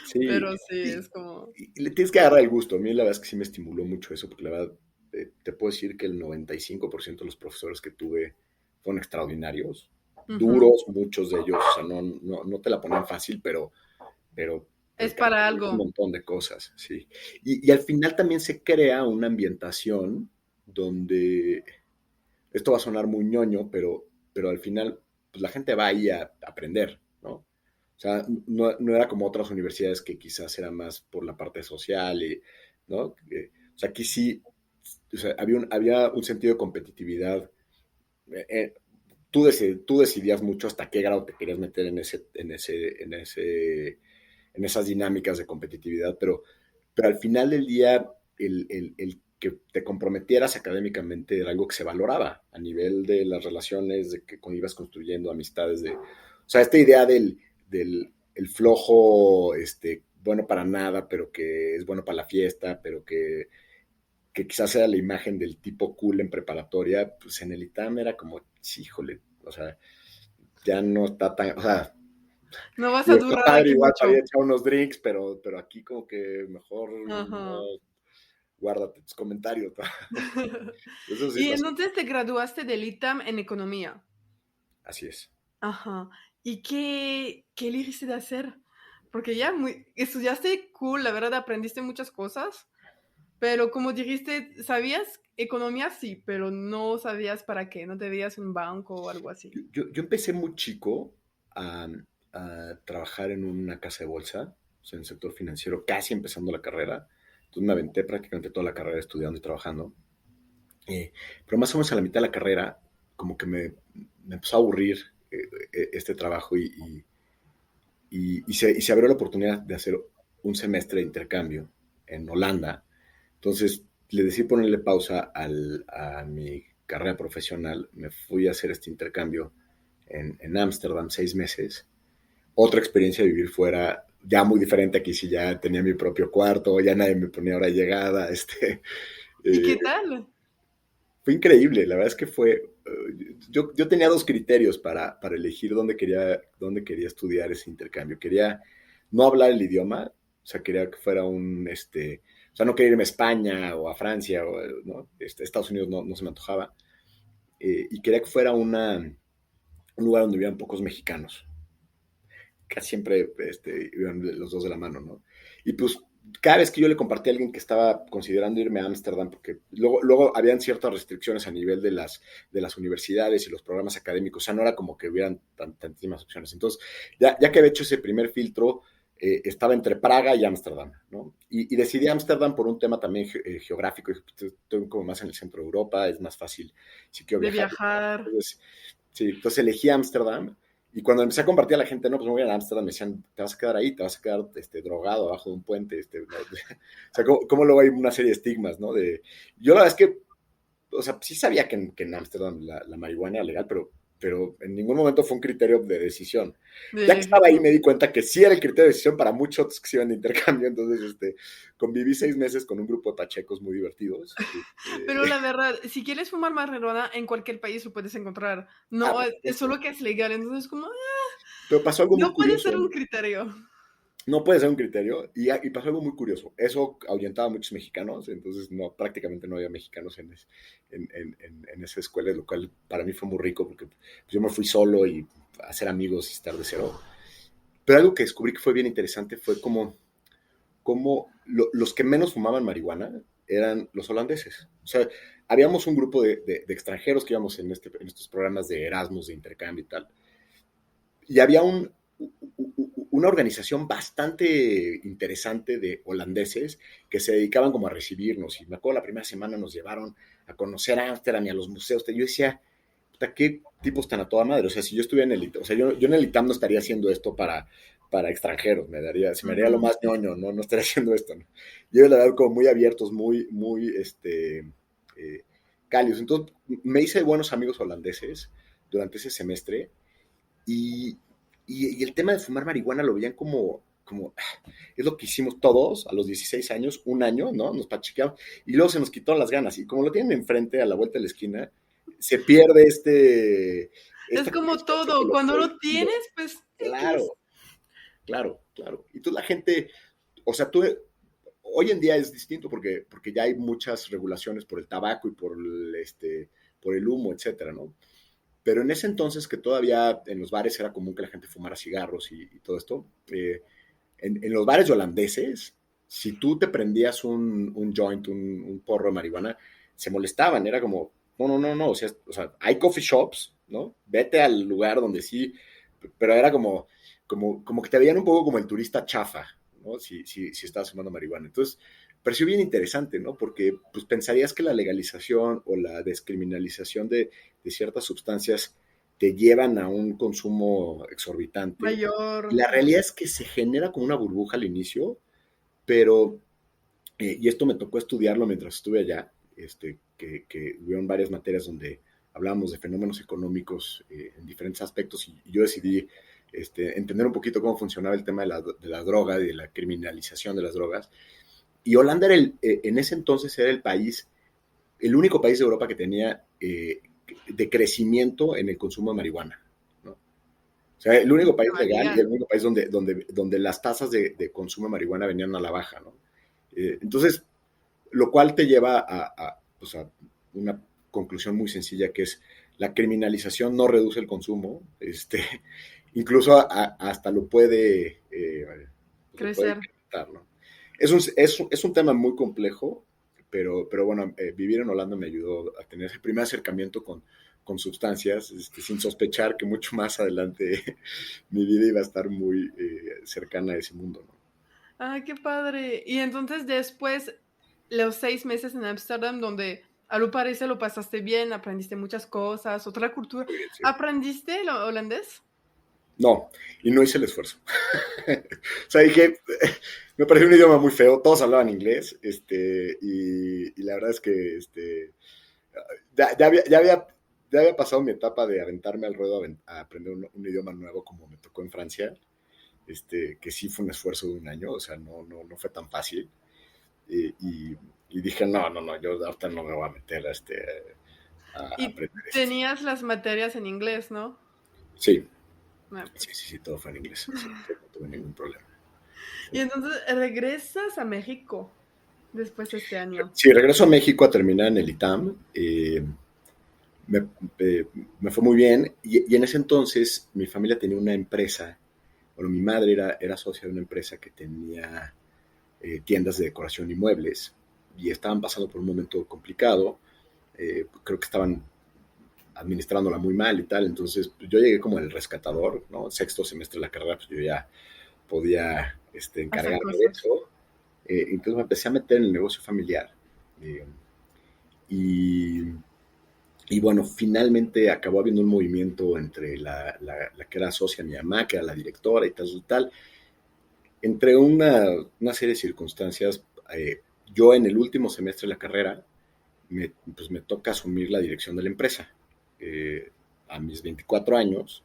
Sí, pero sí, y, es como, y le tienes que agarrar el gusto. A mí la verdad es que sí me estimuló mucho eso, porque la verdad te puedo decir que el 95% de los profesores que tuve fueron extraordinarios, ujú, duros, muchos de ellos, o sea, no te la ponen fácil, pero es te para aprenden un algo. montón de cosas, sí. Y al final también se crea una ambientación donde, esto va a sonar muy ñoño, pero al final pues la gente va ahí a aprender, ¿no? O sea, no era como otras universidades que quizás era más por la parte social, ¿no? O sea, aquí sí, o sea, había un sentido de competitividad. Eh, eh, tú decidías mucho hasta qué grado te querías meter en esas dinámicas de competitividad, pero al final del día, el que te comprometieras académicamente era algo que se valoraba a nivel de las relaciones, de que ibas construyendo amistades, o sea, esta idea del el flojo, bueno para nada, pero que es bueno para la fiesta, pero que quizás era la imagen del tipo cool en preparatoria, pues en el ITAM era como, sí, híjole, o sea, ya no está tan, o sea, No vas a digo, está durar padre aquí igual para ir a mucho. echar unos drinks, pero aquí como que mejor Ajá. no, guárdate tus comentarios. Eso sí Y pasó. entonces te graduaste del ITAM en economía. Así es. Ajá. ¿Y qué elegiste de hacer? Porque ya estudiaste cool, la verdad aprendiste muchas cosas, pero como dijiste, sabías economía sí, pero no sabías para qué, no te veías en un banco o algo así. Yo empecé muy chico a, a trabajar en una casa de bolsa, o sea, en el sector financiero, casi empezando la carrera. Entonces me aventé prácticamente toda la carrera estudiando y trabajando. Eh, pero más o menos a la mitad de la carrera, como que me empezó a aburrir este trabajo y se abrió la oportunidad de hacer un semestre de intercambio en Holanda. Entonces le decidí ponerle pausa a mi carrera profesional, me fui a hacer este intercambio en Ámsterdam 6 meses. Otra experiencia de vivir fuera, ya muy diferente. Aquí sí ya tenía mi propio cuarto, ya nadie me ponía hora de llegada. ¿Y Eh, qué tal? fue increíble, la verdad es que yo tenía dos criterios para elegir dónde quería estudiar ese intercambio. Quería no hablar el idioma, o sea, quería que fuera o sea, no quería irme a España o a Francia, ¿no? Estados Unidos no se me antojaba. Y quería que fuera un lugar donde hubieran pocos mexicanos. Casi siempre iban los dos de la mano, ¿no? Y pues cada vez que yo le compartí a alguien que estaba considerando irme a Ámsterdam, porque luego habían ciertas restricciones a nivel de las universidades y los programas académicos, o sea, no era como que hubieran tantísimas opciones. Entonces, ya que había hecho ese primer filtro, estaba entre Praga y Ámsterdam, ¿no? Y decidí Ámsterdam por un tema también geográfico. Estoy como más en el centro de Europa, es más fácil si quiero De viajar. viajar. Entonces, sí, entonces elegí Ámsterdam. Y cuando empecé a compartir a la gente, no, pues me voy a Ámsterdam, me decían, te vas a quedar ahí, te vas a quedar drogado abajo de un puente. ¿No? O sea, ¿cómo luego hay una serie de estigmas, ¿no? Yo la verdad es que, o sea, sí sabía que en Ámsterdam la marihuana era legal, pero en ningún momento fue un criterio de decisión. De Ya que estaba ahí elección. me di cuenta que sí era el criterio de decisión para muchos otros que se iban de intercambio. Entonces, conviví 6 meses con un grupo de pachecos muy divertidos. Pero la verdad, si quieres fumar marihuana, en cualquier país lo puedes encontrar. No, Por es supuesto. solo que es legal, entonces como, Pero pasó algo muy no puede ser curioso. un criterio. No puede ser un criterio. Y pasó algo muy curioso. Eso ahuyentaba a muchos mexicanos, entonces prácticamente no había mexicanos en esa escuela, lo cual para mí fue muy rico porque pues, yo me fui solo y hacer amigos y estar de cero. Pero algo que descubrí que fue bien interesante fue como los que menos fumaban marihuana eran los holandeses. O sea, habíamos un grupo de extranjeros que íbamos en estos programas de Erasmus, de intercambio y tal. Y había una organización bastante interesante de holandeses que se dedicaban como a recibirnos. Y me acuerdo la primera semana nos llevaron a conocer a Ámsterdam y a los museos. Yo decía, puta, qué tipos tan a toda madre. O sea, si yo estuviera en el ITAM, o sea, yo en el ITAM no estaría haciendo esto para extranjeros. Se me haría lo Ujú. más ñoño, ¿no? No estaría haciendo esto, ¿no? Y ellos la verdad como muy abiertos, muy, cálidos. Entonces me hice buenos amigos holandeses durante ese semestre y, y el tema de fumar marihuana lo veían es lo que hicimos todos a los 16 años, un año, ¿no? Nos pachiqueamos y luego se nos quitó las ganas. Y como lo tienen enfrente, a la vuelta de la esquina, se pierde Es esta como constancia que todo, lo cuando está lo viviendo. tienes, pues X. Claro, claro, claro. Y tú la gente, o sea, hoy en día es distinto porque ya hay muchas regulaciones por el tabaco y por el humo, etcétera, ¿no? Pero en ese entonces, que todavía en los bares era común que la gente fumara cigarros y todo esto, en los bares holandeses, si tú te prendías un joint, un porro de marihuana, se molestaban, era como, no, no, no, no, o sea, hay coffee shops, ¿no? Vete al lugar donde sí, pero era como que te veían un poco como el turista chafa, ¿no? Si estabas fumando marihuana. Entonces, pareció bien interesante, ¿no? Porque pues pensarías que la legalización o la descriminalización de ciertas sustancias te llevan a un consumo exorbitante. Y Mayor. la realidad es que se genera como una burbuja al inicio, pero, y esto me tocó estudiarlo mientras estuve allá, que hubieron varias materias donde hablábamos de fenómenos económicos en diferentes aspectos y yo decidí entender un poquito cómo funcionaba el tema de la droga y de la criminalización de las drogas. Y Holanda en ese entonces era el único país de Europa que tenía de crecimiento en el consumo de marihuana, ¿no? O sea, el único país legal y Legal. el único país donde las tasas de consumo de marihuana venían a la baja, ¿no? Entonces, lo cual te lleva pues a una conclusión muy sencilla que es la criminalización no reduce el consumo, incluso hasta lo puede Crecer. incrementar, ¿no? Es un tema muy complejo, pero bueno, vivir en Holanda me ayudó a tener ese primer acercamiento con sustancias, sin sospechar que mucho más adelante mi vida iba a estar muy cercana a ese mundo, ¿no? Ay, qué padre. Y entonces después, los 6 meses en Ámsterdam, donde a lo parece lo pasaste bien, aprendiste muchas cosas, otra cultura. Muy bien, sí. ¿Aprendiste lo holandés? No, y no hice el esfuerzo. O sea, dije, me pareció un idioma muy feo, todos hablaban inglés, y la verdad es que ya había pasado mi etapa de aventarme al ruedo a aprender un idioma nuevo como me tocó en Francia, que sí fue un esfuerzo de un año, o sea, no fue tan fácil. Y dije, no, yo ahorita no me voy a meter a Y aprender esto. tenías las materias en inglés, ¿no? Sí, Ah, pues. sí, todo fue en inglés, sí, no tuve ningún problema. Sí. Y entonces regresas a México después de este año. Sí, regreso a México a terminar en el ITAM. Me, Me fue muy bien y en ese entonces mi familia tenía una empresa, bueno, mi madre era socia de una empresa que tenía tiendas de decoración y muebles y estaban pasando por un momento complicado. Creo que estaban administrándola muy mal y tal, entonces pues, yo llegué como el rescatador, ¿no? Sexto semestre de la carrera, pues yo ya podía Hacer encargarme de cosas. eso. Entonces me empecé a meter en el negocio familiar. Eh, y, y, bueno, finalmente acabó habiendo un movimiento entre la que era socia, mi mamá, que era la directora y tal. Entre una serie de circunstancias, yo en el último semestre de la carrera, pues me toca asumir la dirección de la empresa. Eh, a mis 24 años,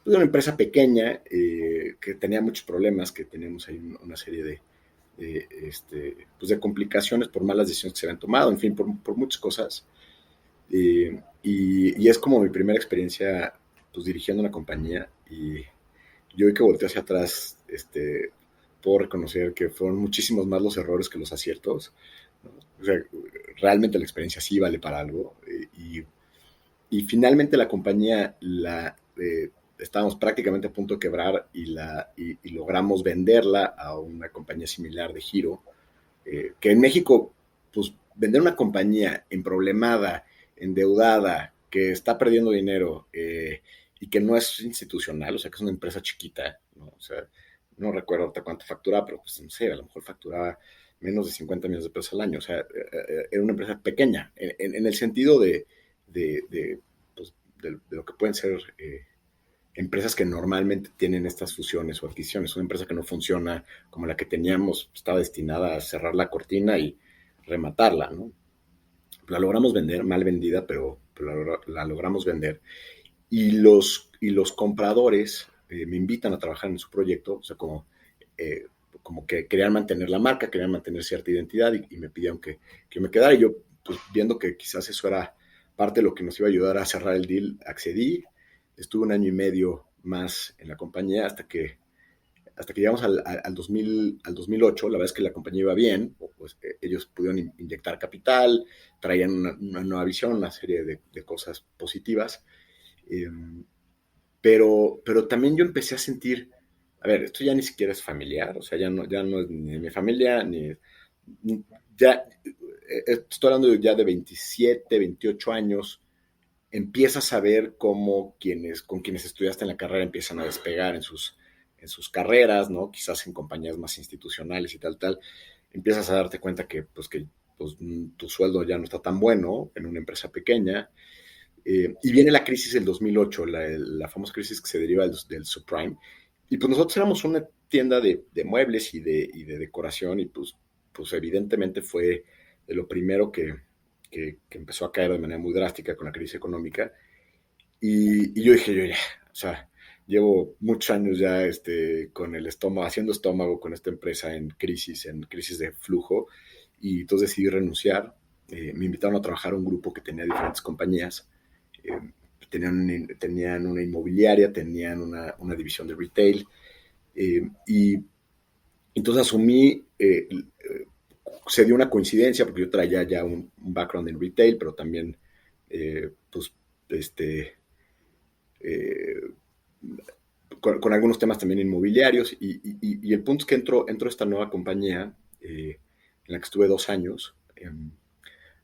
pues una empresa pequeña que tenía muchos problemas, que teníamos ahí una serie pues de complicaciones por malas decisiones que se habían tomado, en fin, por muchas cosas. Y es como mi primera experiencia pues dirigiendo una compañía y yo hoy que volteo hacia atrás, puedo reconocer que fueron muchísimos más los errores que los aciertos, ¿no? O sea, realmente la experiencia sí vale para algo. Y finalmente la compañía estábamos prácticamente a punto de quebrar y logramos venderla a una compañía similar de giro, que en México, pues vender una compañía emproblemada, endeudada, que está perdiendo dinero y que no es institucional, o sea, que es una empresa chiquita, ¿no? O sea, no recuerdo ahorita cuánto facturaba, pero pues no sé, a lo mejor facturaba menos de 50 millones de pesos al año, o sea, era una empresa pequeña, en el sentido de, pues, de lo que pueden ser empresas que normalmente tienen estas fusiones o adquisiciones. Una empresa que no funciona como la que teníamos estaba destinada a cerrar la cortina y rematarla, ¿no? La logramos vender, mal vendida, pero la logramos vender. Y los compradores me invitan a trabajar en su proyecto, o sea, como que querían mantener la marca, querían mantener cierta identidad y me pidieron que me quedara. Y yo, pues viendo que quizás eso era parte de lo que nos iba a ayudar a cerrar el deal, accedí. Estuve un año y medio más en la compañía hasta que llegamos al 2008. La verdad es que la compañía iba bien, pues ellos pudieron inyectar capital, traían una nueva visión, una serie de cosas positivas. Eh, pero también yo empecé a sentir, a ver, esto ya ni siquiera es familiar, o sea, ya no es ni mi familia, ya, estoy hablando ya de 27, 28 años, empiezas a ver cómo con quienes estudiaste en la carrera empiezan a despegar en sus carreras, ¿no? Quizás en compañías más institucionales y tal. Empiezas a darte cuenta pues, tu sueldo ya no está tan bueno en una empresa pequeña. Y viene la crisis del 2008, la famosa crisis que se deriva del subprime. Y pues nosotros éramos una tienda de muebles y de decoración y pues evidentemente fue de lo primero que empezó a caer de manera muy drástica con la crisis económica. Y yo dije, yo ya, o sea, llevo muchos años ya con el estómago, haciendo estómago con esta empresa en crisis de flujo, y entonces decidí renunciar. Me invitaron a trabajar a un grupo que tenía diferentes compañías. Eh, tenían una inmobiliaria, tenían una división de retail, y entonces asumí, se dio una coincidencia porque yo traía ya un background en retail, pero también, pues, este, eh, con algunos temas también inmobiliarios. Y el punto es que entró esta nueva compañía en la que estuve 2 años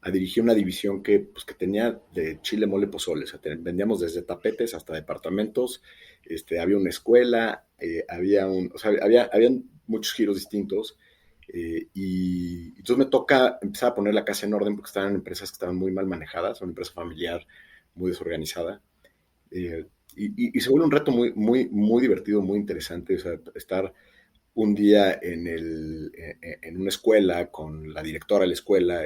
a dirigir una división pues, que tenía de chile, mole, pozole. O sea, vendíamos desde tapetes hasta departamentos. Había una escuela, o sea, habían muchos giros distintos. Y entonces me toca empezar a poner la casa en orden porque estaban empresas que estaban muy mal manejadas, una empresa familiar muy desorganizada. y se vuelve un reto muy divertido, muy interesante. O sea, estar un día en una escuela con la directora de la escuela,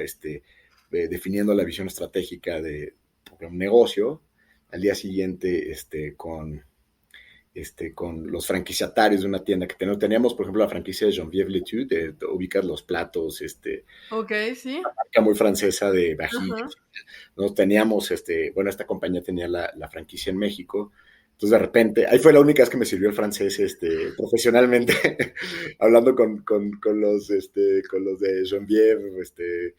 definiendo la visión estratégica de un negocio, al día siguiente con los franquiciatarios de una tienda que teníamos, por ejemplo, la franquicia de Geneviève Letu, de ubicar los platos, Ok, sí. marca muy francesa de vajillas. Ajá. Nos teníamos, bueno, esta compañía tenía la franquicia en México. Entonces, de repente, ahí fue la única vez que me sirvió el francés profesionalmente, hablando con los de Geneviève,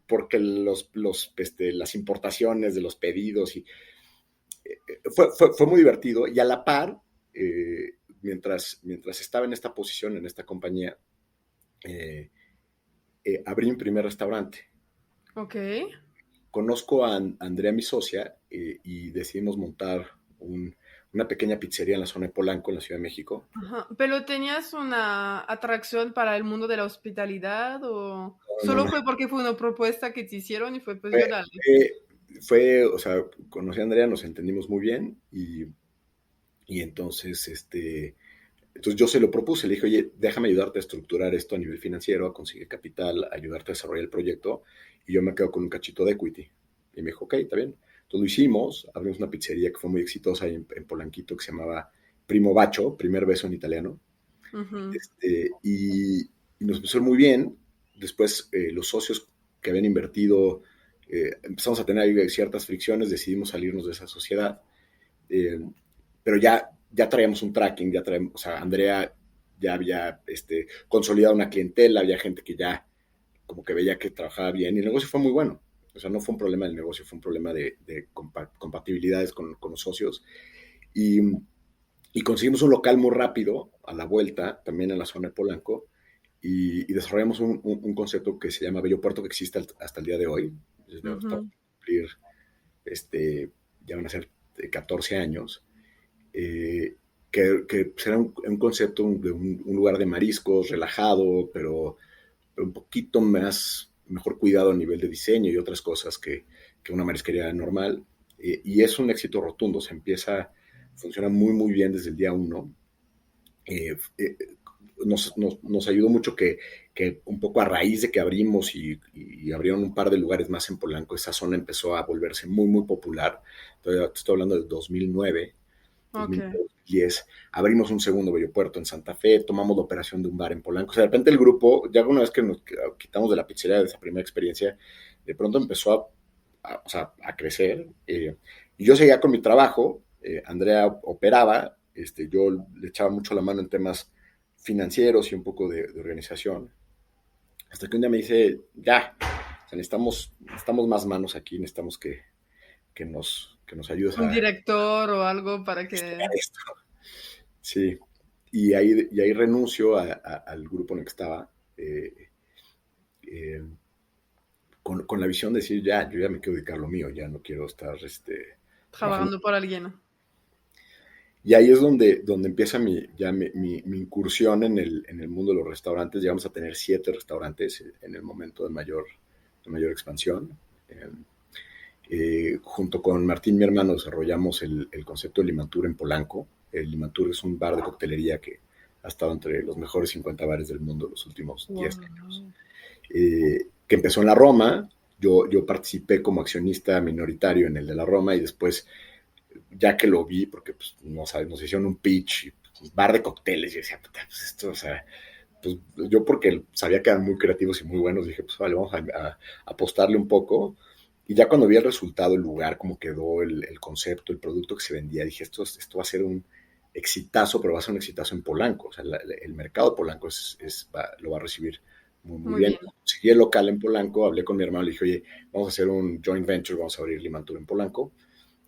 porque las importaciones de los pedidos y fue muy divertido. Y a la par, mientras estaba en esta posición, en esta compañía, abrí mi primer restaurante. Ok. Conozco a Andrea, mi socia, y decidimos montar una pequeña pizzería en la zona de Polanco, en la Ciudad de México. Ajá. ¿Pero tenías una atracción para el mundo de la hospitalidad o No, no, solo no. fue porque fue una propuesta que te hicieron y fue pues Fue, yo dale? o sea, conocí a Andrea, nos entendimos muy bien y entonces, entonces yo se lo propuse, le dije, oye, déjame ayudarte a estructurar esto a nivel financiero, a conseguir capital, a ayudarte a desarrollar el proyecto y yo me quedo con un cachito de equity. Y me dijo, ok, está bien. Entonces lo hicimos, abrimos una pizzería que fue muy exitosa ahí en Polanquito que se llamaba Primo Bacio, primer beso en italiano. Ujú. Y nos empezó muy bien. Después los socios que habían invertido, empezamos a tener ciertas fricciones, decidimos salirnos de esa sociedad. Eh, pero ya traíamos un tracking, o sea, Andrea ya había consolidado una clientela, había gente que ya como que veía que trabajaba bien y el negocio fue muy bueno. O sea, no fue un problema del negocio, fue un problema de compatibilidades con los socios. Y, y conseguimos un local muy rápido a la vuelta, también en la zona de Polanco, y desarrollamos un concepto que se llama Bello Puerto, que existe hasta el día de hoy. Estamos Ujú. a cumplir, ya van a ser 14 años, que será un concepto de un lugar de mariscos relajado, pero un poquito mejor cuidado a nivel de diseño y otras cosas que una marisquería normal. Y es un éxito rotundo, funciona muy bien desde el día uno. Eh, eh, nos ayudó mucho que un poco a raíz de que abrimos y abrieron un par de lugares más en Polanco, esa zona empezó a volverse muy popular. Entonces, estoy hablando del 2009, Ok. 2010, abrimos un segundo Bello Puerto en Santa Fe, tomamos la operación de un bar en Polanco. O sea, de repente el grupo, ya una vez que nos quitamos de la pizzería de esa primera experiencia, de pronto empezó o sea, a crecer. Y yo seguía con mi trabajo, Andrea operaba, yo le echaba mucho la mano en temas financieros y un poco de organización. Hasta que un día me dice, ya, o sea, necesitamos más manos aquí, necesitamos que nos ayudes Un a director o algo para que... gestionar esto. Sí, y ahí renuncio al grupo en el que estaba, eh, eh, con la visión de decir, ya, yo ya me quiero dedicar a lo mío, ya no quiero estar trabajando. Trabajando por alguien. Y ahí es donde empieza mi incursión en el mundo de los restaurantes. Llegamos a tener 7 restaurantes en el momento de mayor expansión. Junto con Martín, mi hermano, desarrollamos el concepto de Limantur en Polanco. El Limantur es un bar de coctelería que ha estado entre los mejores 50 bares del mundo los últimos 10 años. Wow. Que empezó en la Roma. Yo participé como accionista minoritario en el de la Roma y después, ya que lo vi, porque pues, no sabes, nos hicieron un pitch, pues, bar de cócteles, y yo decía, puta, pues esto, o sea, pues yo porque sabía que eran muy creativos y muy buenos, dije, pues vale, vamos a apostarle un poco. Y ya cuando vi el resultado, el lugar, cómo quedó, el concepto, el producto que se vendía, dije, esto va a ser un exitazo, pero va a ser un exitazo en Polanco. O sea, el mercado de Polanco lo va a recibir muy Muy bien. bien. Seguí el local en Polanco, hablé con mi hermano, le dije, oye, vamos a hacer un joint venture, vamos a abrir Limantur en Polanco.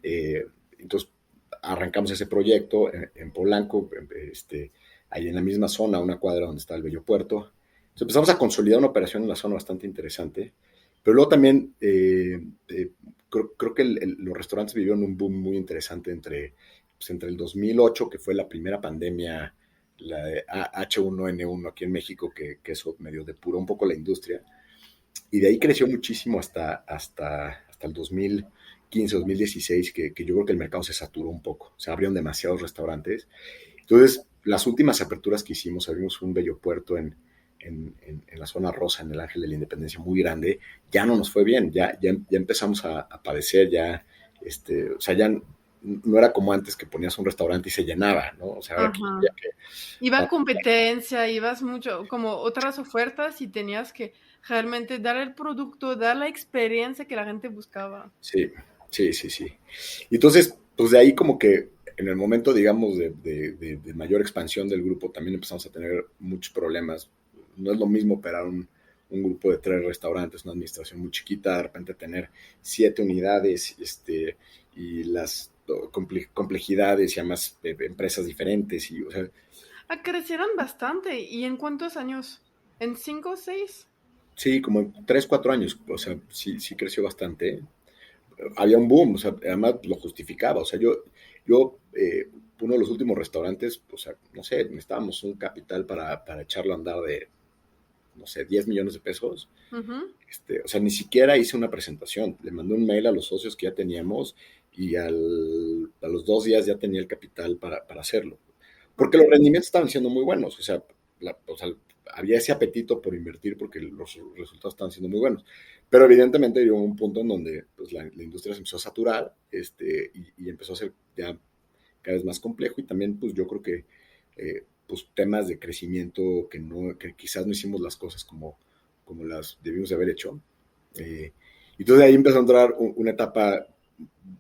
Entonces, arrancamos ese proyecto en Polanco, ahí en la misma zona, una cuadra donde está el Bello Puerto. Entonces, empezamos a consolidar una operación en la zona bastante interesante. Pero luego también creo que los restaurantes vivieron un boom muy interesante entre el 2008, que fue la primera pandemia, la de H1N1 aquí en México, que eso medio depuró un poco la industria. Y de ahí creció muchísimo hasta el 2015 2016, que yo creo que el mercado se saturó un poco. Se abrieron demasiados restaurantes. Entonces, las últimas aperturas que hicimos, abrimos un bello puerto en la zona rosa, en el Ángel de la Independencia, muy grande. Ya no nos fue bien, ya empezamos a padecer, o sea, ya no era como antes que ponías un restaurante y se llenaba, ¿no? O sea, ahora que, Ajá. ya que Iba competencia, ibas mucho, como otras ofertas y tenías que realmente dar el producto, dar la experiencia que la gente buscaba. sí, sí, sí, sí. Y entonces, pues de ahí como que en el momento, digamos, de mayor expansión del grupo, también empezamos a tener muchos problemas. No es lo mismo operar un grupo de 3 restaurantes, una administración muy chiquita, de repente tener 7 unidades, y las complejidades y además empresas diferentes. Y, o sea, Ah, crecieron bastante. ¿Y en cuántos años? ¿En 5 o 6? sí, como en 3, 4 años, o sea, sí, sí creció bastante. Había un boom, o sea, además lo justificaba, o sea, uno de los últimos restaurantes, o sea, no sé, necesitábamos un capital para echarlo a andar de, no sé, 10 millones de pesos. O sea, ni siquiera hice una presentación, le mandé un mail a los socios que ya teníamos y a los 2 días ya tenía el capital para hacerlo, porque Ok. los rendimientos estaban siendo muy buenos, o sea, había ese apetito por invertir porque los resultados estaban siendo muy buenos. Pero evidentemente llegó un punto en donde pues, la industria se empezó a saturar, y empezó a ser ya cada vez más complejo, y también pues yo creo que pues, temas de crecimiento que quizás no hicimos las cosas como las debimos de haber hecho. Y entonces ahí empezó a entrar una etapa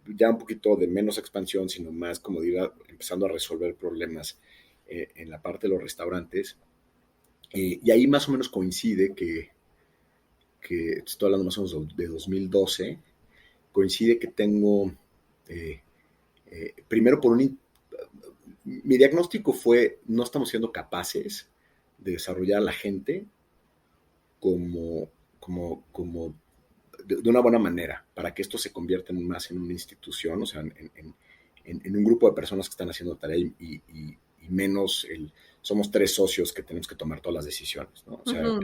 ya un poquito de menos expansión, sino más como diga, empezando a resolver problemas en la parte de los restaurantes. Y ahí más o menos coincide que estoy hablando más o menos de 2012, coincide que tengo, primero mi diagnóstico fue, no estamos siendo capaces de desarrollar a la gente como, como de una buena manera, para que esto se convierta más en una institución, o sea, en un grupo de personas que están haciendo tarea y menos somos 3 socios que tenemos que tomar todas las decisiones, ¿no? O sea, Ujú.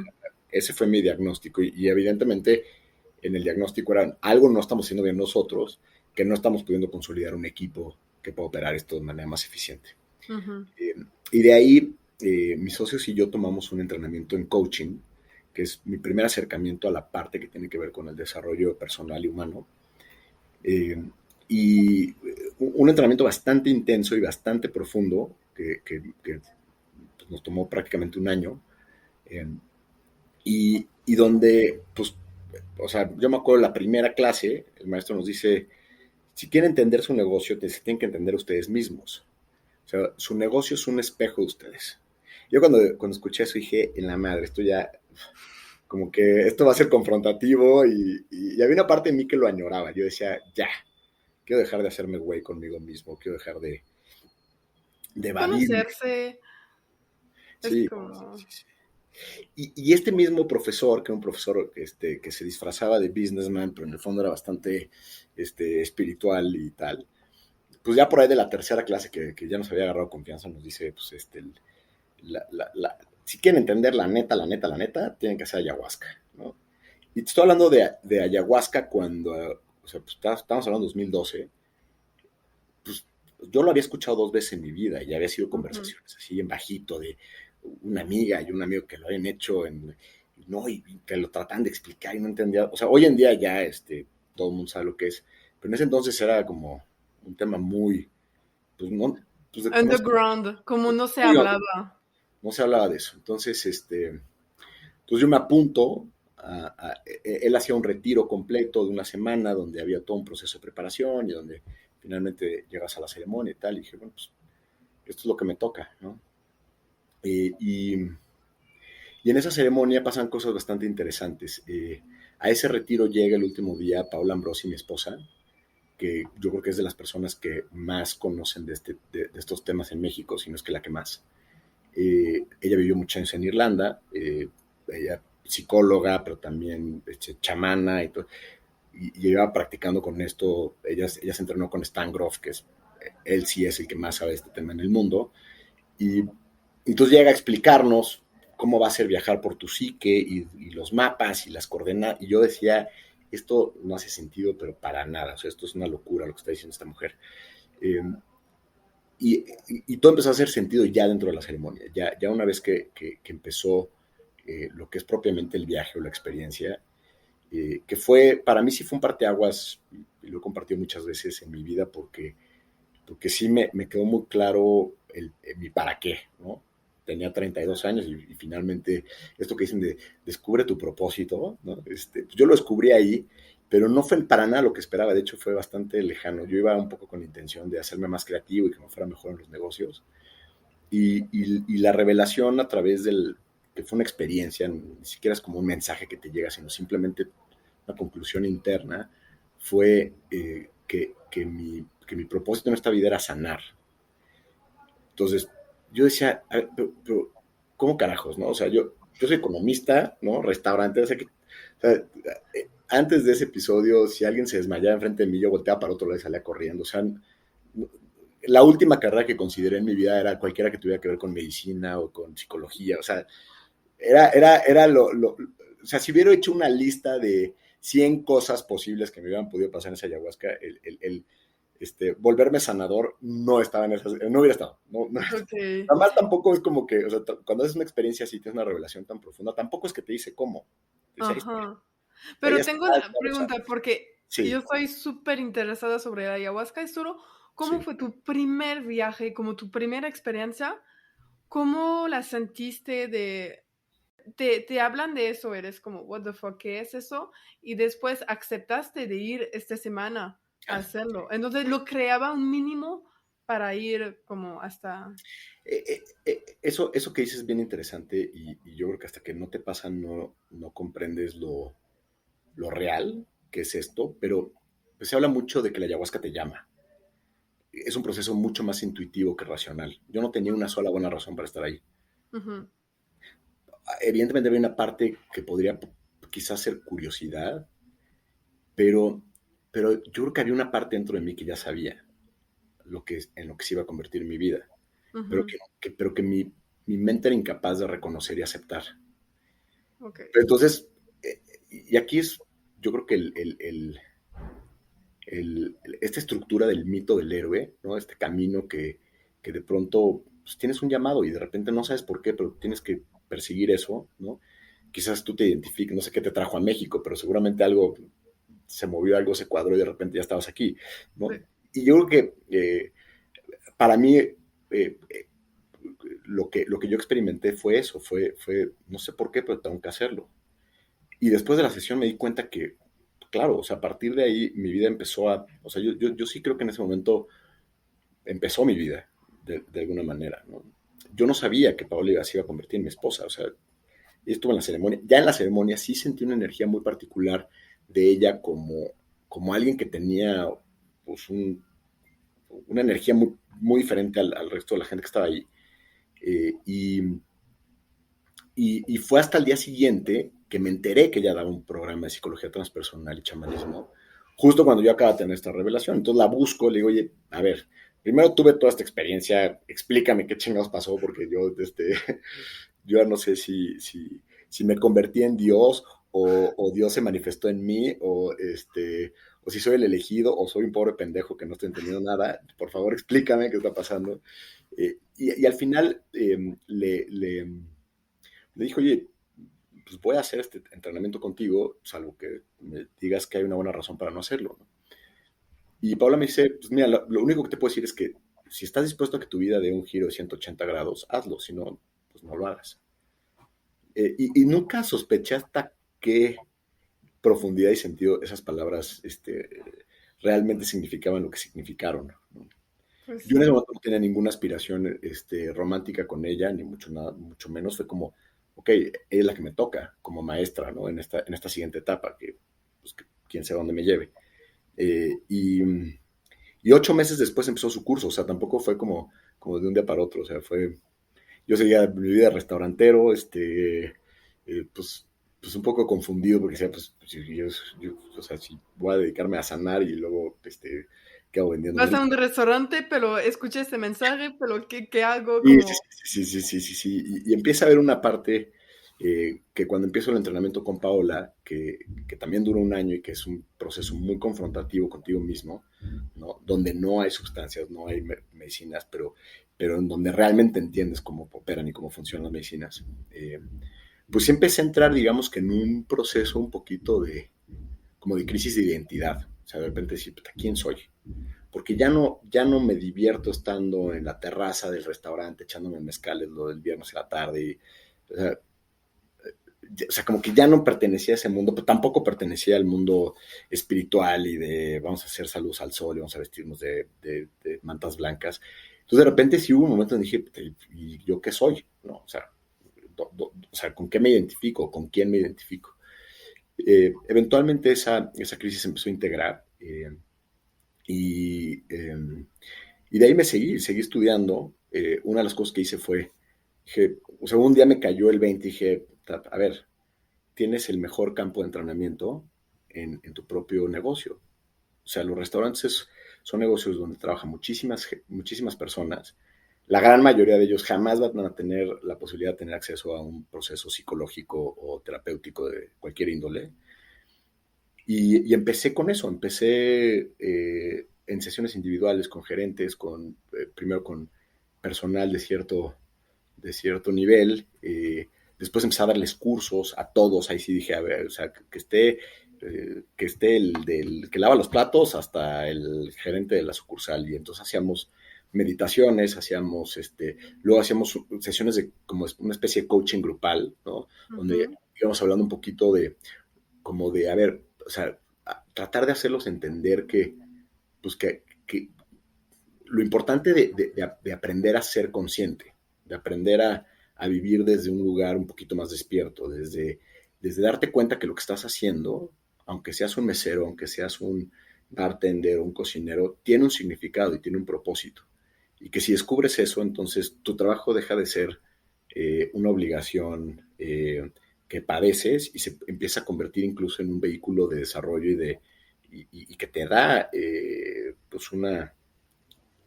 ese fue mi diagnóstico y evidentemente en el diagnóstico era algo no estamos haciendo bien nosotros, que no estamos pudiendo consolidar un equipo que pueda operar esto de manera más eficiente. Ujú. Eh, y de ahí, mis socios y yo tomamos un entrenamiento en coaching, que es mi primer acercamiento a la parte que tiene que ver con el desarrollo personal y humano. Eh, y un entrenamiento bastante intenso y bastante profundo, que nos tomó prácticamente un año, eh, y donde, pues, o sea, yo me acuerdo de la primera clase, el maestro nos dice, si quieren entender su negocio, se tienen que entender ustedes mismos. O sea, su negocio es un espejo de ustedes. Yo cuando escuché eso dije, en la madre, esto ya, como que esto va a ser confrontativo y había una parte de mí que lo añoraba. Yo decía, ya, quiero dejar de hacerme güey conmigo mismo, quiero dejar de evadirme. Conocerse es Sí, sí, como... sí, sí. Y este mismo profesor, que era un profesor que se disfrazaba de businessman, pero en el fondo era bastante espiritual y tal, pues ya por ahí de la tercera clase que ya nos había agarrado confianza, nos dice, pues si quieren entender la neta, la neta, tienen que hacer ayahuasca, ¿no? Y te estoy hablando de ayahuasca cuando, o sea, pues estamos hablando de 2012, pues yo lo había escuchado 2 veces en mi vida y había sido Ujú. conversaciones así en bajito de una amiga y un amigo que lo habían hecho no, y que lo tratan de explicar y no entendía. O sea, hoy en día ya todo el mundo sabe lo que es, pero en ese entonces era como un tema muy, pues no, pues no, Underground, como no se muy, hablaba. no se hablaba de eso. Entonces, yo me apunto, él hacía un retiro completo de una semana donde había todo un proceso de preparación y donde finalmente llegas a la ceremonia y tal, y dije, bueno, pues esto es lo que me toca, ¿no? Eh, y, y en esa ceremonia pasan cosas bastante interesantes. A ese retiro llega el último día Paula Ambrosi, mi esposa, que yo creo que es de las personas que más conocen de estos temas en México, si no es que la que más. Ella vivió muchos años en Irlanda, ella psicóloga, pero también chamana y todo, y llevaba practicando con esto. Ella se entrenó con Stan Grof, que él sí es el que más sabe de este tema en el mundo, y entonces llega a explicarnos cómo va a ser viajar por tu psique y los mapas y las coordenadas, y yo decía, esto no hace sentido, pero para nada, o sea, esto es una locura lo que está diciendo esta mujer. Eh, y todo empezó a hacer sentido ya dentro de la ceremonia, ya una vez que empezó lo que es propiamente el viaje o la experiencia, que fue, para mí sí fue un parteaguas, y lo he compartido muchas veces en mi vida, porque sí me quedó muy claro mi para qué, ¿no? Tenía 32 años y finalmente esto que dicen de descubre tu propósito, ¿no? Pues yo lo descubrí ahí, pero no fue para nada lo que esperaba, de hecho fue bastante lejano. Yo iba un poco con la intención de hacerme más creativo y que me fuera mejor en los negocios. Y la revelación a través que fue una experiencia, ni siquiera es como un mensaje que te llega, sino simplemente una conclusión interna, fue que mi propósito en esta vida era sanar. Entonces, yo decía, a ver, pero, ¿cómo carajos, no? O sea, yo soy economista, ¿no? Restaurante, o sea, antes de ese episodio, si alguien se desmayaba enfrente de mí, yo volteaba para otro lado y salía corriendo. O sea, la última carrera que consideré en mi vida era cualquiera que tuviera que ver con medicina o con psicología. O sea, era o sea, si hubiera hecho una lista de 100 cosas posibles que me hubieran podido pasar en esa ayahuasca, volverme sanador no estaba en esas, no hubiera estado. Ok. Además, tampoco es como que, o sea, cuando haces una experiencia así, tienes una revelación tan profunda, tampoco es que te dice cómo. Te dice, ahí está. Ajá. O sea, ya Pero está, tengo una ya lo pregunta, sabes. porque yo Sí, estoy súper interesada sobre la ayahuasca. Es solo, ¿cómo sí. fue tu primer viaje, como tu primera experiencia? ¿Cómo la sentiste de te hablan de eso, eres como, what the fuck, ¿qué es eso? Y después aceptaste de ir esta semana a Ah, hacerlo. Entonces lo creaba un mínimo para ir como hasta... eso que dices es bien interesante y yo creo que hasta que no te pasa no comprendes lo real que es esto, pero pues, se habla mucho de que la ayahuasca te llama. Es un proceso mucho más intuitivo que racional. Yo no tenía una sola buena razón para estar ahí. Ujú, Evidentemente había una parte que podría quizás ser curiosidad, pero, pero yo creo que había una parte dentro de mí que ya sabía en lo que se iba a convertir en mi vida, pero ujú, que mi mente era incapaz de reconocer y aceptar. ok. Pero entonces, y aquí es, yo creo que esta estructura del mito del héroe, ¿no? Este camino que de pronto pues, tienes un llamado y de repente no sabes por qué, pero tienes que perseguir eso, ¿no? Quizás tú te identifiques, no sé qué te trajo a México, pero seguramente algo se movió, algo se cuadró y de repente ya estabas aquí, Sí. ¿no? Y yo creo que para mí lo que yo experimenté fue eso, no sé por qué, pero tengo que hacerlo. Y después de la sesión me di cuenta que, claro, o sea, a partir de ahí mi vida empezó o sea, yo sí creo que en ese momento empezó mi vida, de alguna manera, ¿no? Yo no sabía que Paola se iba a convertir en mi esposa, o sea, estuve en la ceremonia, ya en la ceremonia sí sentí una energía muy particular de ella como alguien que tenía pues una energía muy diferente al resto de la gente que estaba ahí. Eh, y, y fue hasta el día siguiente que me enteré que ella daba un programa de psicología transpersonal y chamanismo, justo cuando yo acababa de tener esta revelación. Entonces la busco, le digo, oye, a ver, primero tuve toda esta experiencia, explícame qué chingados pasó, porque yo ya no sé si me convertí en Dios o Dios se manifestó en mí o si soy el elegido o soy un pobre pendejo que no estoy entendiendo nada. Por favor, explícame qué está pasando. Y al final le dijo, oye, pues voy a hacer este entrenamiento contigo, salvo que me digas que hay una buena razón para no hacerlo, ¿no? Y Paula me dice, pues mira, lo único que te puedo decir es que si estás dispuesto a que tu vida dé un giro de 180 grados, hazlo, si no, pues no lo hagas. Y nunca sospeché hasta qué profundidad y sentido esas palabras realmente significaban lo que significaron, ¿no? Pues Yo en ese sí. momento no tenía ninguna aspiración romántica con ella, ni mucho, nada, mucho menos. Fue como, ok, ella es la que me toca como maestra, ¿no? En esta siguiente etapa, pues, que quién sabe dónde me lleve. Eh, y, y 8 meses después empezó su curso, o sea, tampoco fue como de un día para otro, o sea, yo seguía mi vida de restaurantero, pues un poco confundido porque decía, pues, o sea, si voy a dedicarme a sanar y luego, ¿qué hago vendiendo? Vas a un restaurante, pero escuché este mensaje, pero ¿qué hago? Sí, Como... sí, sí, sí, sí, sí, sí, sí. Y empieza a haber una parte. que cuando empiezo el entrenamiento con Paola, que también dura un año y que es un proceso muy confrontativo contigo mismo, ¿no? Donde no hay sustancias, no hay medicinas, pero en donde realmente entiendes cómo operan y cómo funcionan las medicinas, pues sí empecé a entrar, digamos que en un proceso un poquito como de crisis de identidad. O sea, de repente decir, ¿quién soy? Porque ya no me divierto estando en la terraza del restaurante echándome mezcales lo del viernes a la tarde. O sea, como que ya no pertenecía a ese mundo, pero tampoco pertenecía al mundo espiritual y de vamos a hacer saludos al sol y vamos a vestirnos de mantas blancas. Entonces de repente sí hubo un momento en que dije, ¿y yo qué soy? ¿No? O sea, ¿con qué me identifico? ¿Con quién me identifico? Eventualmente esa crisis se empezó a integrar y, eh, y de ahí seguí estudiando. Una de las cosas que hice fue, dije, o sea, un día me cayó el 20 y dije, a ver, tienes el mejor campo de entrenamiento en tu propio negocio. O sea, los restaurantes son negocios donde trabajan muchísimas personas. La gran mayoría de ellos jamás van a tener la posibilidad de tener acceso a un proceso psicológico o terapéutico de cualquier índole. Y empecé con eso, empecé en sesiones individuales con gerentes, primero con personal de cierto nivel, después empecé a darles cursos a todos, ahí sí dije, a ver, o sea, que esté el del que lava los platos hasta el gerente de la sucursal, y entonces hacíamos meditaciones, luego hacíamos sesiones de como una especie de coaching grupal, ¿no? Donde Ujú. íbamos hablando un poquito a ver, o sea, tratar de hacerlos entender pues que lo importante de aprender a ser consciente, de aprender a vivir desde un lugar un poquito más despierto, desde darte cuenta que lo que estás haciendo, aunque seas un mesero, aunque seas un bartender o un cocinero, tiene un significado y tiene un propósito. Y que si descubres eso, entonces tu trabajo deja de ser una obligación que padeces y se empieza a convertir incluso en un vehículo de desarrollo y que te da pues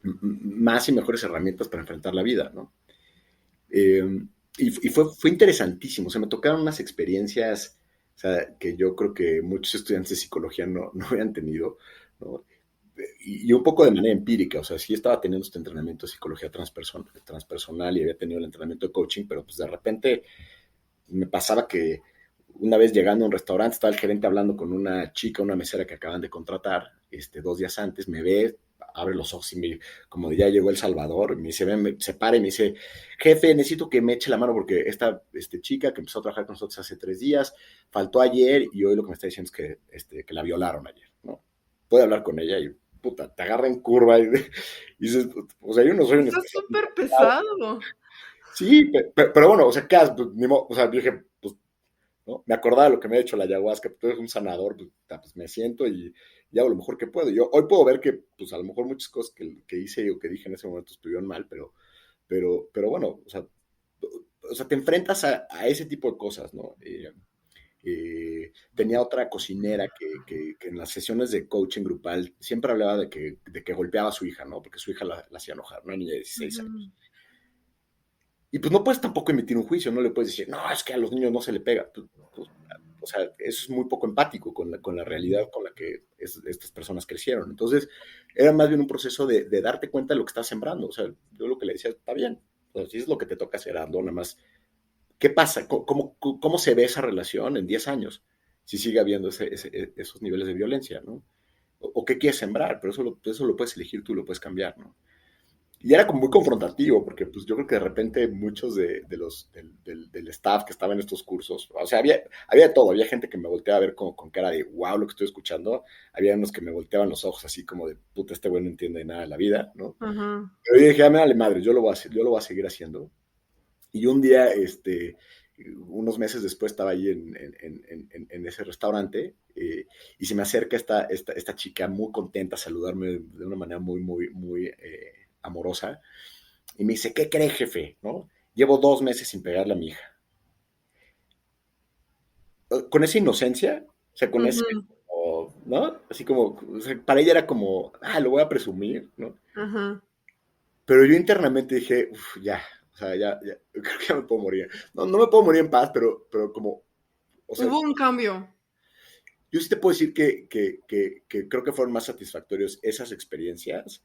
más y mejores herramientas para enfrentar la vida, ¿no? Eh, y fue interesantísimo, o sea, me tocaron unas experiencias, o sea, que yo creo que muchos estudiantes de psicología no habían tenido, ¿no? Y un poco de manera empírica, o sea, sí estaba teniendo este entrenamiento de psicología transpersonal y había tenido el entrenamiento de coaching, pero pues de repente me pasaba que una vez llegando a un restaurante, estaba el gerente hablando con una chica, una mesera que acaban de contratar, 2 días antes, me ve, abre los ojos y como ya llegó El Salvador, me dice, ven, se para y me dice, jefe, necesito que me eche la mano porque esta chica que empezó a trabajar con nosotros hace 3 días, faltó ayer y hoy lo que me está diciendo es que la violaron ayer, ¿no? Puede hablar con ella y, puta, te agarra en curva y dices, o sea, yo no soy un Eso es especialista. súper pesado. Sí, pero bueno, o sea, ¿qué haces? Pues, o sea, dije, pues, ¿no? Me acordaba de lo que me ha hecho la ayahuasca, tú eres un sanador, pues me siento y hago lo mejor que puedo. Yo hoy puedo ver que, pues a lo mejor muchas cosas que hice o que dije en ese momento estuvieron mal, pero bueno, o sea, te enfrentas a ese tipo de cosas, ¿no? Tenía otra cocinera que en las sesiones de coaching grupal siempre hablaba de que golpeaba a su hija, ¿no? Porque su hija la hacía enojar, una niña de 16 Ujú. años. Y pues no puedes tampoco emitir un juicio, no le puedes decir, no, es que a los niños no se le pega. O sea, eso es muy poco empático con la realidad con la que estas personas crecieron. Entonces, era más bien un proceso de darte cuenta de lo que estás sembrando. O sea, yo lo que le decía, está bien, o sea, si es lo que te toca hacer, hazlo, nada más. ¿Qué pasa? ¿Cómo se ve esa relación en 10 años? Si sigue habiendo esos niveles de violencia, ¿no? O qué quieres sembrar, pero eso lo puedes elegir tú, lo puedes cambiar, ¿no? Y era como muy confrontativo, porque pues yo creo que de repente muchos del staff que estaba en estos cursos, o sea, había de todo, había gente que me volteaba a ver con cara de wow lo que estoy escuchando, había unos que me volteaban los ojos así como de puta, este güey no entiende nada de la vida, ¿no? Ajá. Pero yo dije, me vale madre, yo lo voy a hacer, yo lo voy a seguir haciendo. Y un día, unos meses después estaba ahí en ese restaurante y se me acerca esta chica muy contenta a saludarme de una manera muy, muy, muy amorosa y me dice, ¿qué cree, jefe? ¿No? Llevo 2 meses sin pegarle a mi hija. Con esa inocencia, o sea, con ese, Ujú. ¿no? Así como, o sea, para ella era como, lo voy a presumir, ¿no? Ajá. Pero yo internamente dije, ya, O sea, creo que ya me puedo morir. No, no me puedo morir en paz, pero como, o sea, Hubo un cambio. yo sí te puedo decir que creo que fueron más satisfactorios esas experiencias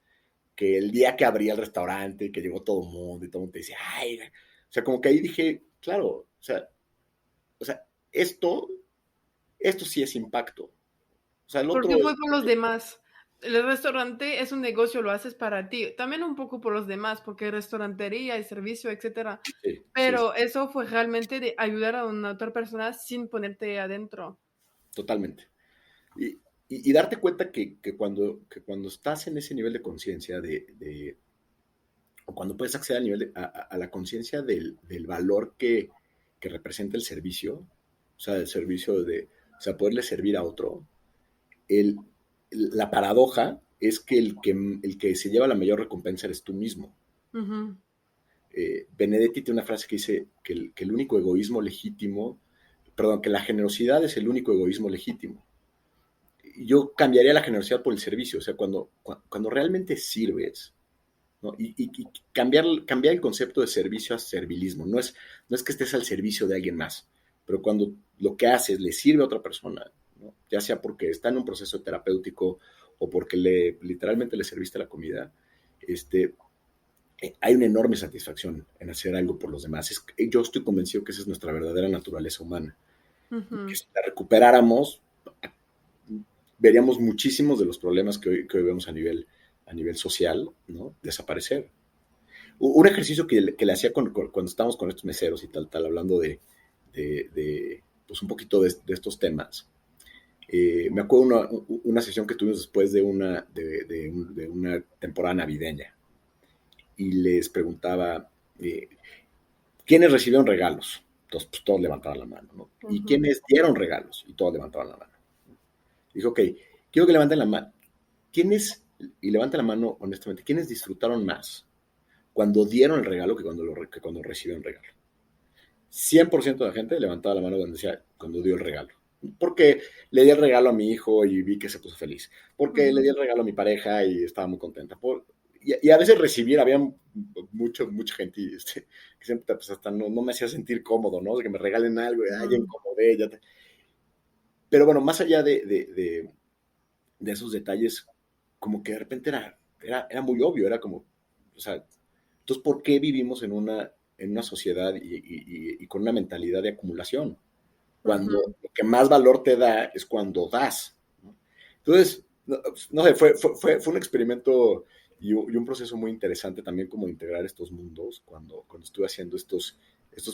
que el día que abrí el restaurante y que llegó todo el mundo y todo el mundo te decía, ay, o sea, como que ahí dije, claro, o sea, esto sí es impacto. O sea, el Porque otro es, fue por los demás. El restaurante es un negocio, lo haces para ti. También un poco por los demás, porque hay restaurantería, hay servicio, etcétera. sí, sí, Pero eso fue realmente de ayudar a una otra persona sin ponerte adentro. totalmente. Y, y darte cuenta que cuando estás en ese nivel de conciencia o cuando puedes acceder al nivel a la conciencia del valor que representa el servicio, o sea, el servicio o sea, poderle servir a otro, el, la paradoja es que el que se lleva la mayor recompensa eres tú mismo. Ujú. Benedetti tiene una frase que dice que el único egoísmo legítimo, perdón, que la generosidad es el único egoísmo legítimo. Yo cambiaría la generosidad por el servicio, o sea, cuando realmente sirves, ¿no? Y cambiar el concepto de servicio a servilismo. No es que estés al servicio de alguien más, pero cuando lo que haces le sirve a otra persona, ¿no? Ya sea porque está en un proceso terapéutico o porque literalmente le serviste la comida, hay una enorme satisfacción en hacer algo por los demás. Yo estoy convencido que esa es nuestra verdadera naturaleza humana. Y que Ujú. si la recuperáramos, veríamos muchísimos de los problemas que hoy vemos a nivel social, ¿no? Desaparecer. Un ejercicio que le hacía cuando estábamos con estos meseros y tal, hablando pues un poquito de estos temas. Me acuerdo una sesión que tuvimos después de una temporada navideña y les preguntaba quiénes recibieron regalos. Entonces, pues todos levantaban la mano, ¿no? Y Ujú. quiénes dieron regalos y todos levantaban la mano. Dijo, ok, quiero que levanten la mano. ¿Quiénes, y levanten la mano honestamente, quiénes disfrutaron más cuando dieron el regalo que cuando recibieron el regalo? 100% de la gente levantaba la mano cuando decía, cuando dio el regalo. Porque le di el regalo a mi hijo y vi que se puso feliz. Porque le di Ujú. el regalo a mi pareja y estaba muy contenta. Y a veces recibir, había mucha gente que siempre pues, hasta no me hacía sentir cómodo, ¿no? De que me regalen algo, ya Ujú. incomodé, Pero bueno, más allá de esos detalles, como que de repente era muy obvio, era como, o sea, entonces, ¿por qué vivimos en una sociedad y con una mentalidad de acumulación? Cuando Ujú. lo que más valor te da es cuando das, ¿no? Entonces, no sé, fue un experimento y un proceso muy interesante también como integrar estos mundos cuando estuve haciendo estos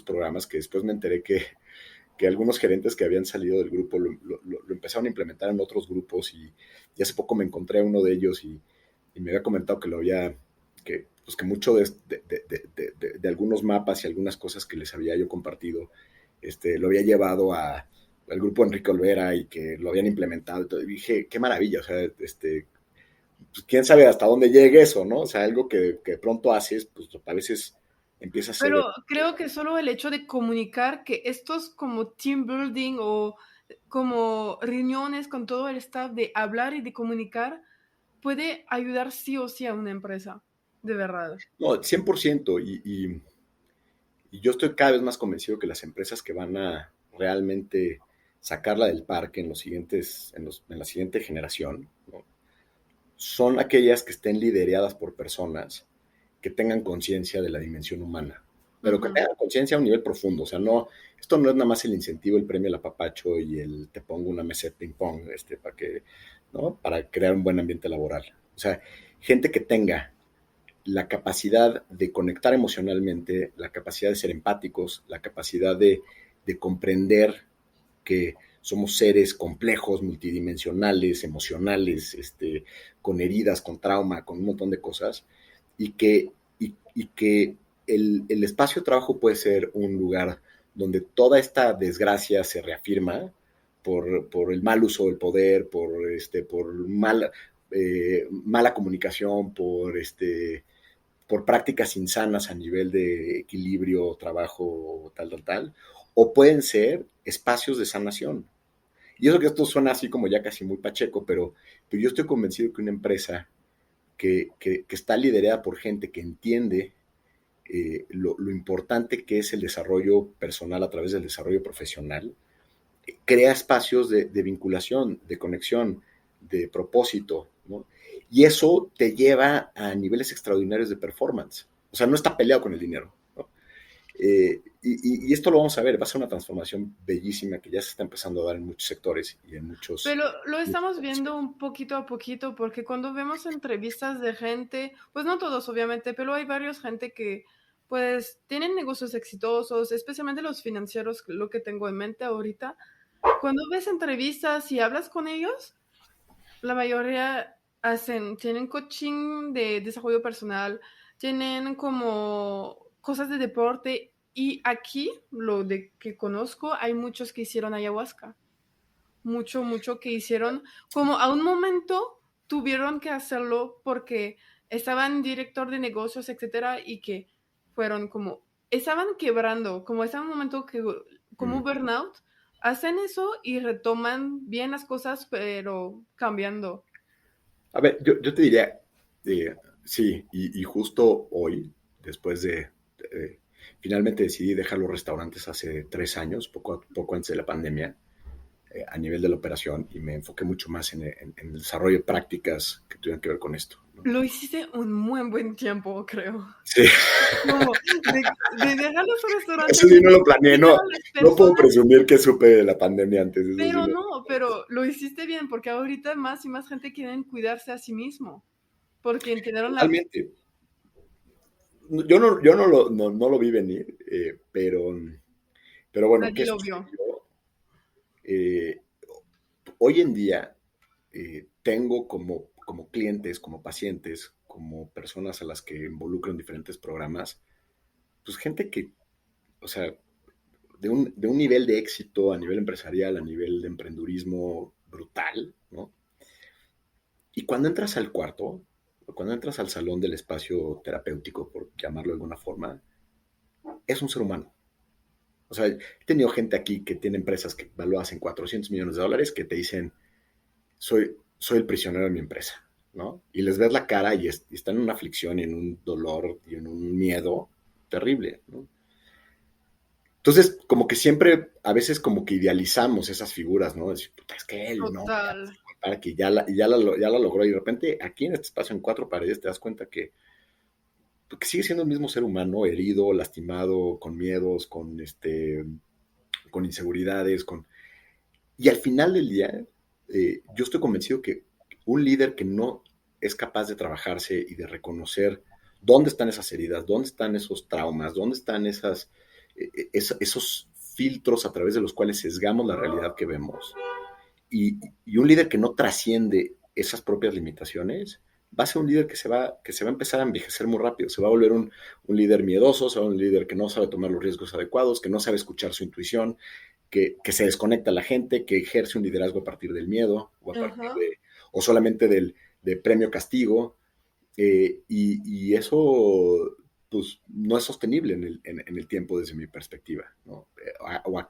programas que después me enteré que algunos gerentes que habían salido del grupo lo empezaron a implementar en otros grupos y hace poco me encontré a uno de ellos y me había comentado que pues que mucho de algunos mapas y algunas cosas que les había yo compartido, lo había llevado al grupo Enrique Olvera y que lo habían implementado y todo. Y dije, qué maravilla, o sea, pues quién sabe hasta dónde llegue eso, ¿no? O sea, algo que de pronto haces, pues a veces empieza a ser. Pero creo que solo el hecho de comunicar que estos como team building o como reuniones con todo el staff de hablar y de comunicar puede ayudar sí o sí a una empresa, de verdad. No, 100%. Y yo estoy cada vez más convencido que las empresas que van a realmente sacarla del parque en la siguiente generación, ¿no? Son aquellas que estén lideradas por personas que tengan conciencia de la dimensión humana, pero que Ujú. tengan conciencia a un nivel profundo. O sea, esto no es nada más el incentivo, el premio al apapacho y el te pongo una mesa de ping pong, para crear un buen ambiente laboral. O sea, gente que tenga la capacidad de conectar emocionalmente, la capacidad de ser empáticos, la capacidad de comprender que somos seres complejos, multidimensionales, emocionales, con heridas, con trauma, con un montón de cosas, y que el espacio de trabajo puede ser un lugar donde toda esta desgracia se reafirma por el mal uso del poder, por mala comunicación, por prácticas insanas a nivel de equilibrio, trabajo, tal, o pueden ser espacios de sanación. Y eso que esto suena así como ya casi muy pacheco, pero yo estoy convencido que una empresa que está liderada por gente que entiende lo importante que es el desarrollo personal a través del desarrollo profesional, crea espacios de vinculación, de conexión, de propósito, ¿no? Y eso te lleva a niveles extraordinarios de performance. O sea, no está peleado con el dinero, ¿no? Y esto lo vamos a ver, va a ser una transformación bellísima que ya se está empezando a dar en muchos sectores y en muchos... Pero lo estamos viendo un poquito a poquito, porque cuando vemos entrevistas de gente, pues no todos obviamente, pero hay varios gente que pues tienen negocios exitosos, especialmente los financieros, lo que tengo en mente ahorita. Cuando ves entrevistas y hablas con ellos, la mayoría tienen coaching de desarrollo personal, tienen como cosas de deporte y aquí, lo de que conozco, hay muchos que hicieron ayahuasca. Mucho, mucho que hicieron. Como a un momento tuvieron que hacerlo porque estaban director de negocios, etcétera, y que fueron como, estaban quebrando, como estaban en un momento que, como burnout, hacen eso y retoman bien las cosas, pero cambiando. A ver, yo te diría, sí, y justo hoy, después de finalmente decidí dejar los restaurantes hace 3 años, poco antes de la pandemia, a nivel de la operación, y me enfoqué mucho más en el desarrollo de prácticas que tuvieran que ver con esto, ¿no? Lo hiciste un muy buen tiempo, creo. Sí, Como de dejar los restaurantes eso sí no lo planeé, dedicar no, a las no puedo personas. presumir que supe de la pandemia antes, eso sí Pero no. no, pero lo hiciste bien, porque ahorita más y más gente quieren cuidarse a sí mismo, porque entendieron Totalmente. Yo no lo vi venir, pero bueno, nadie ¿qué lo vio. sucedió? Eh, Hoy en día tengo como clientes, como pacientes, como personas a las que involucro en diferentes programas, pues gente que, o sea, de un nivel de éxito a nivel empresarial, a nivel de emprendurismo brutal, ¿no? Y cuando entras al cuarto, cuando entras al salón del espacio terapéutico, por llamarlo de alguna forma, es un ser humano. O sea, he tenido gente aquí que tiene empresas que valuadas en $400 millones que te dicen, soy el prisionero de mi empresa, ¿no? Y les ves la cara y están en una aflicción y en un dolor y en un miedo terrible, ¿no? Entonces, como que siempre, a veces como que idealizamos esas figuras, ¿no? Decir, puta, es que él, ¿no? Total. Para que ya la logró y de repente aquí en este espacio, en 4 paredes, te das cuenta que sigue siendo el mismo ser humano, herido, lastimado, con miedos, con inseguridades, y al final del día, yo estoy convencido que un líder que no es capaz de trabajarse y de reconocer dónde están esas heridas, dónde están esos traumas, dónde están esos filtros a través de los cuales sesgamos la realidad que vemos, y un líder que no trasciende esas propias limitaciones, va a ser un líder que se va a empezar a envejecer muy rápido, se va a volver un líder miedoso, se va a volver un líder que no sabe tomar los riesgos adecuados, que no sabe escuchar su intuición, que se desconecta a la gente, que ejerce un liderazgo a partir del miedo Ajá. o solamente de premio castigo, y eso pues no es sostenible en el tiempo desde mi perspectiva, ¿no? O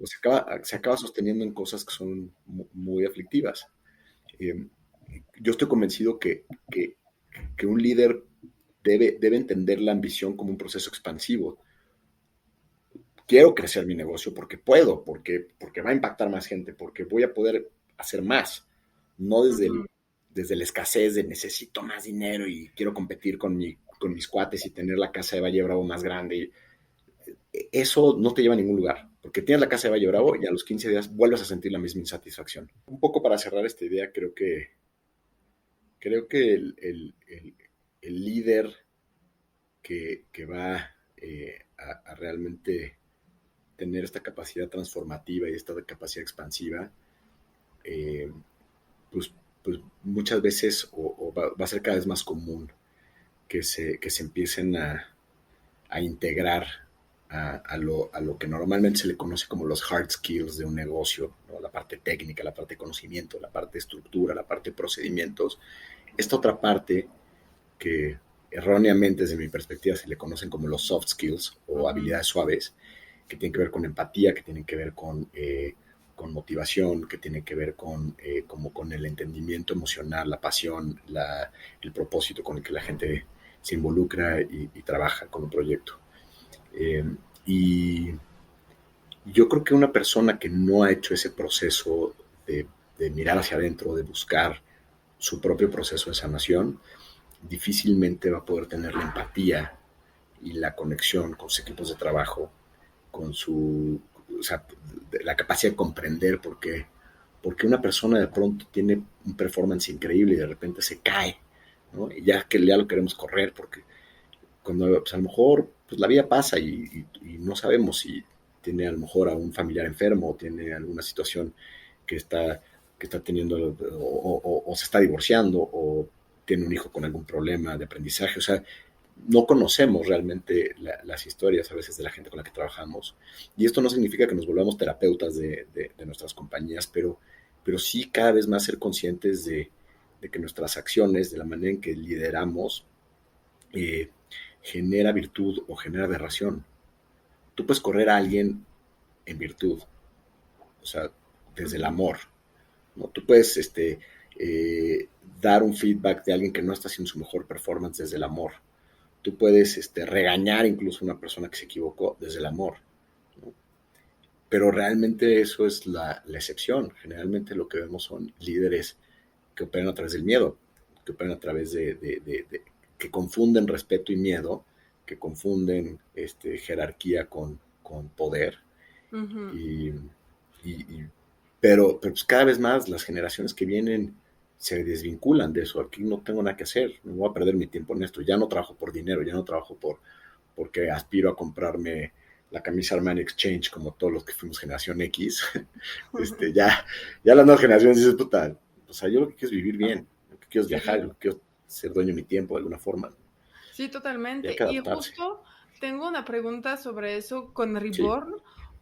se acaba sosteniendo en cosas que son muy aflictivas. Eh, yo estoy convencido que un líder debe entender la ambición como un proceso expansivo. Quiero crecer mi negocio porque puedo, porque va a impactar más gente, porque voy a poder hacer más, no Ujú. desde la escasez de necesito más dinero y quiero competir con mis cuates y tener la casa de Valle Bravo más grande. Eso no te lleva a ningún lugar, porque tienes la casa de Valle Bravo y a los 15 días vuelves a sentir la misma insatisfacción. Un poco para cerrar esta idea, creo que el líder que va a realmente tener esta capacidad transformativa y esta capacidad expansiva, eh, pues, pues muchas veces o va a ser cada vez más común que se empiecen a integrar a lo que normalmente se le conoce como los hard skills de un negocio, ¿no? La parte técnica, la parte de conocimiento, la parte de estructura, la parte de procedimientos. Esta otra parte que erróneamente desde mi perspectiva se le conocen como los soft skills o Ujú. habilidades suaves, que tienen que ver con empatía, que tienen que ver con motivación, que tienen que ver como con el entendimiento emocional, la pasión, el propósito con el que la gente se involucra y trabaja con un proyecto. Eh, y yo creo que una persona que no ha hecho ese proceso de mirar hacia adentro, de buscar su propio proceso de sanación, difícilmente va a poder tener la empatía y la conexión con sus equipos de trabajo, con su, o sea, la capacidad de comprender porque una persona de pronto tiene un performance increíble y de repente se cae, ¿no? Y ya que ya lo queremos correr porque cuando pues, a lo mejor pues, la vida pasa y no sabemos si tiene a lo mejor a un familiar enfermo o tiene alguna situación que está, que está teniendo o se está divorciando o tiene un hijo con algún problema de aprendizaje. O sea, no conocemos realmente las historias a veces de la gente con la que trabajamos. Y esto no significa que nos volvamos terapeutas de nuestras compañías, pero sí cada vez más ser conscientes de que nuestras acciones, de la manera en que lideramos, eh, genera virtud o genera aberración. Tú puedes correr a alguien en virtud, o sea, desde el amor, ¿no? Tú puedes dar un feedback de alguien que no está haciendo su mejor performance desde el amor. Tú puedes regañar incluso a una persona que se equivocó desde el amor, ¿no? Pero realmente eso es la excepción. Generalmente lo que vemos son líderes que operan a través del miedo, que operan a través que confunden respeto y miedo, que confunden jerarquía con poder. Ujú. Y, pero pues cada vez más las generaciones que vienen se desvinculan de eso. Aquí no tengo nada que hacer, no voy a perder mi tiempo en esto. Ya no trabajo por dinero, ya no trabajo porque aspiro a comprarme la camisa Armani Exchange como todos los que fuimos generación X. Ya las nuevas generaciones dicen, puta, o sea, yo lo que quiero es vivir bien, lo que quiero es viajar, Sí. lo que quiero es ser dueño de mi tiempo de alguna forma. Sí, Y hay totalmente. que Y adaptarse. justo tengo una pregunta sobre eso con Sí. Reborn.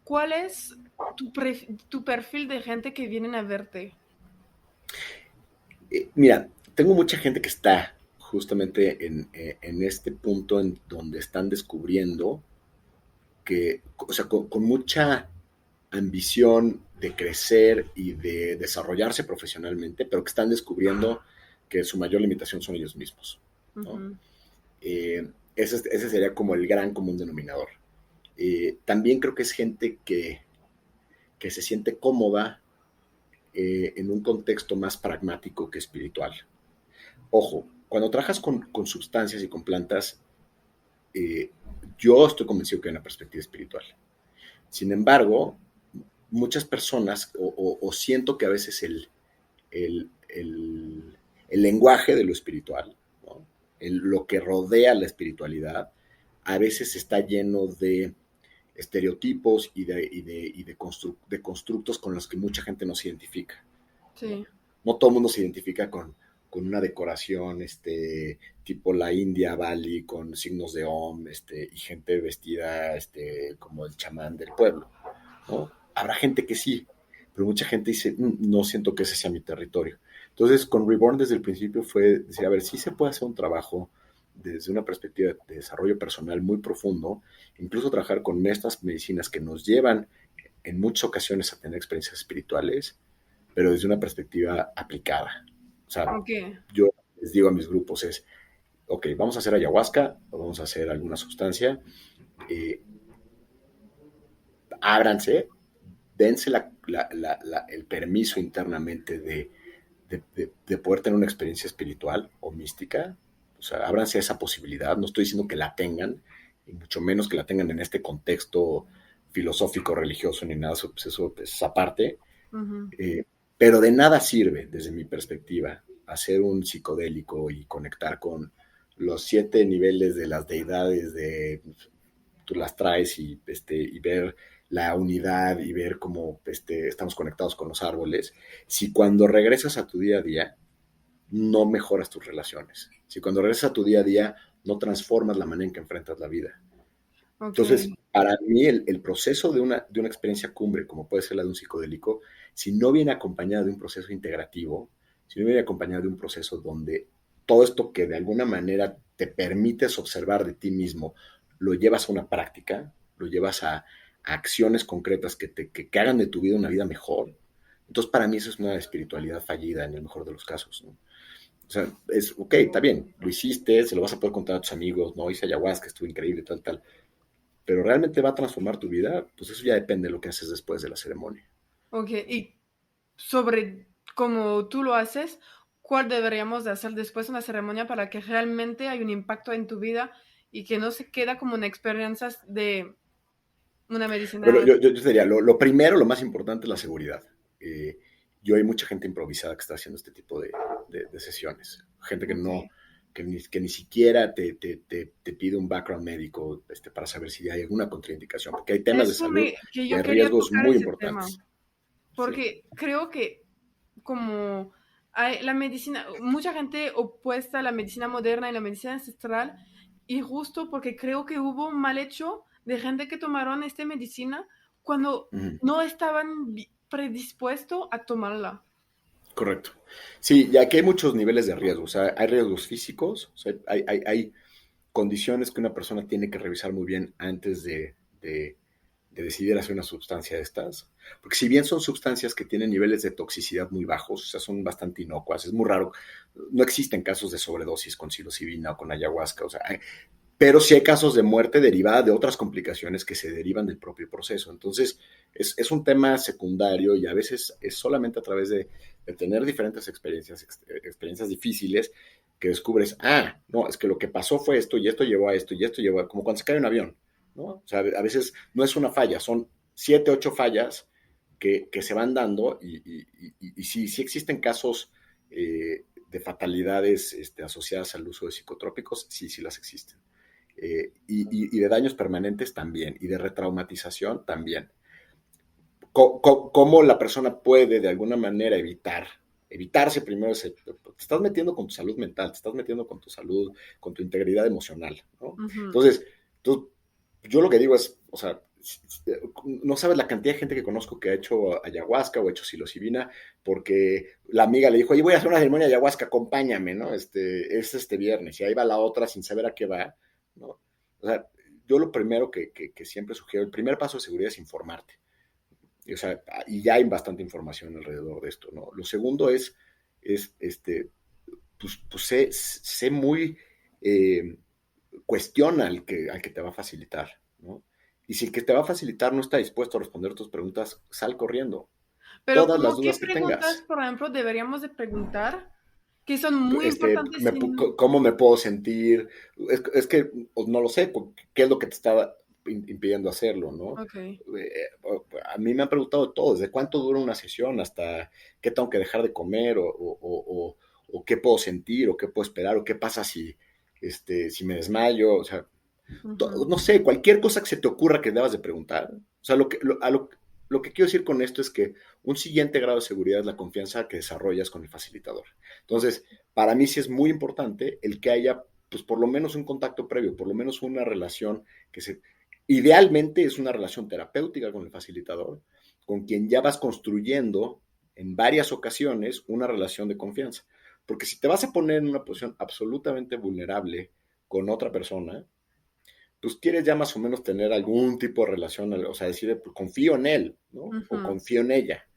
¿Cuál es tu perfil de gente que vienen a verte? Mira, tengo mucha gente que está justamente en este punto en donde están descubriendo que, o sea, con mucha ambición de crecer y de desarrollarse profesionalmente, pero que están descubriendo que su mayor limitación son ellos mismos, ¿no? Ujú. Ese sería como el gran común denominador. También creo que es gente que se siente cómoda en un contexto más pragmático que espiritual. Ojo, cuando trabajas con sustancias y con plantas, eh, yo estoy convencido que hay una perspectiva espiritual. Sin embargo, muchas personas, o siento que a veces el, el, el lenguaje de lo espiritual, ¿no? Lo que rodea la espiritualidad, a veces está lleno de estereotipos de constructos con los que mucha gente no se identifica, ¿no? Sí. No todo el mundo se identifica con una decoración tipo la India, Bali, con signos de Om, y gente vestida como el chamán del pueblo, ¿no? Habrá gente que sí, pero mucha gente dice, no siento que ese sea mi territorio. Entonces, con Reborn desde el principio fue decir, a ver, sí se puede hacer un trabajo desde una perspectiva de desarrollo personal muy profundo, incluso trabajar con estas medicinas que nos llevan en muchas ocasiones a tener experiencias espirituales, pero desde una perspectiva aplicada. O sea, Ok. yo les digo a mis grupos es, ok, vamos a hacer ayahuasca, o vamos a hacer alguna sustancia, eh, ábranse, dense el permiso internamente de poder tener una experiencia espiritual o mística. O sea, ábranse a esa posibilidad. No estoy diciendo que la tengan, y mucho menos que la tengan en este contexto filosófico, religioso, ni nada, pues eso es aparte. Ujú. Eh, pero de nada sirve, desde mi perspectiva, hacer un psicodélico y conectar con los 7 niveles de las deidades de tú las traes y ver la unidad y ver cómo estamos conectados con los árboles, si cuando regresas a tu día a día no mejoras tus relaciones, si cuando regresas a tu día a día no transformas la manera en que enfrentas la vida. Ok. Entonces, para mí el proceso de una experiencia cumbre, como puede ser la de un psicodélico, si no viene acompañado de un proceso integrativo, si no viene acompañado de un proceso donde todo esto que de alguna manera te permites observar de ti mismo, lo llevas a una práctica, lo llevas a acciones concretas que hagan de tu vida una vida mejor. Entonces, para mí eso es una espiritualidad fallida en el mejor de los casos, ¿no? O sea, es, ok, está bien, lo hiciste, se lo vas a poder contar a tus amigos, no, hice ayahuasca, estuvo increíble, tal, tal. Pero realmente va a transformar tu vida, pues eso ya depende de lo que haces después de la ceremonia. Ok, y sobre cómo tú lo haces, ¿cuál deberíamos de hacer después de una ceremonia para que realmente haya un impacto en tu vida y que no se queda como una experiencia de una Bueno, medicina? yo te diría, lo primero, lo más importante es la seguridad. Eh, yo hay mucha gente improvisada que está haciendo este tipo de sesiones. Gente que Ok. no, que ni siquiera te pide un background médico para saber si hay alguna contraindicación, porque hay temas de Eso salud que yo de quería riesgos tocar muy ese tema, importantes. Sí. porque creo que como hay la medicina, mucha gente opuesta a la medicina moderna y la medicina ancestral, y justo porque creo que hubo un mal hecho de gente que tomaron esta medicina cuando Ujú. no estaban predispuestos a tomarla. Correcto. Sí, y aquí hay muchos niveles de riesgo. O sea, hay riesgos físicos, o sea, hay condiciones que una persona tiene que revisar muy bien antes de decidir hacer una sustancia de estas. Porque si bien son sustancias que tienen niveles de toxicidad muy bajos, o sea, son bastante inocuas, es muy raro, no existen casos de sobredosis con psilocibina o con ayahuasca, o sea, pero sí hay casos de muerte derivada de otras complicaciones que se derivan del propio proceso. Entonces, es un tema secundario y a veces es solamente a través de tener diferentes experiencias difíciles que descubres, no, es que lo que pasó fue esto y esto llevó a esto y esto llevó a, como cuando se cae un avión, ¿no? O sea, a veces no es una falla, son 7, 8 fallas que se van dando y sí existen casos de fatalidades asociadas al uso de psicotrópicos, sí las existen. Y de daños permanentes también, y de retraumatización también. ¿Cómo la persona puede de alguna manera evitarse primero? Te estás metiendo con tu salud mental, te estás metiendo con tu salud, con tu integridad emocional, ¿no? Ujú. Entonces, yo lo que digo es, o sea, no sabes la cantidad de gente que conozco que ha hecho ayahuasca o ha hecho psilocibina porque la amiga le dijo, oye, voy a hacer una ceremonia de ayahuasca, acompáñame, ¿no? Es este viernes, y ahí va la otra sin saber a qué va, ¿no? O sea, yo lo primero que siempre sugiero, el primer paso de seguridad es informarte. O sea, y ya hay bastante información alrededor de esto, ¿no? Lo segundo es pues sé muy, eh, cuestiona al que te va a facilitar, ¿no? Y si el que te va a facilitar no está dispuesto a responder tus preguntas, sal corriendo. Pero Todas las como qué dudas que preguntas, tengas. por ejemplo, deberíamos de preguntar, que son muy importantes sin... ¿Cómo me puedo sentir? Es que no lo sé, qué es lo que te está impidiendo hacerlo, ¿no? Ok. A mí me han preguntado todo, desde cuánto dura una sesión hasta qué tengo que dejar de comer o qué puedo sentir o qué puedo esperar o qué pasa si me desmayo, o sea, Ujú. no sé, cualquier cosa que se te ocurra que debas de preguntar. O sea, lo que quiero decir con esto es que un siguiente grado de seguridad es la confianza que desarrollas con el facilitador. Entonces, para mí sí es muy importante el que haya, pues por lo menos un contacto previo, por lo menos una relación idealmente es una relación terapéutica con el facilitador, con quien ya vas construyendo en varias ocasiones una relación de confianza. Porque si te vas a poner en una posición absolutamente vulnerable con otra persona, pues quieres ya más o menos tener algún tipo de relación, o sea, decir, pues, confío en él, ¿no? O Ujú. confío en ella.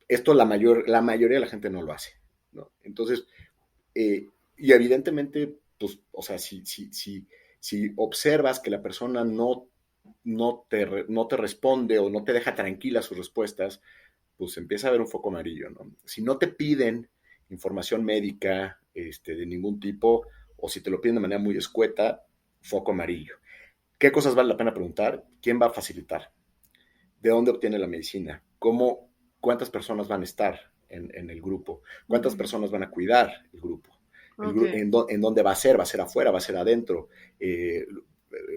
Esto la mayoría de la gente no lo hace, ¿no? Entonces, y evidentemente, pues, o sea, si observas que la persona no te responde o no te deja tranquila sus respuestas, pues empieza a haber un foco amarillo, ¿no? Si no te piden información médica de ningún tipo, o si te lo piden de manera muy escueta, foco amarillo. ¿Qué cosas vale la pena preguntar? ¿Quién va a facilitar? ¿De dónde obtiene la medicina? ¿Cuántas personas van a estar en el grupo? ¿Cuántas Ujú. personas van a cuidar el grupo? Ok. ¿En dónde va a ser? ¿Va a ser afuera? ¿Va a ser adentro?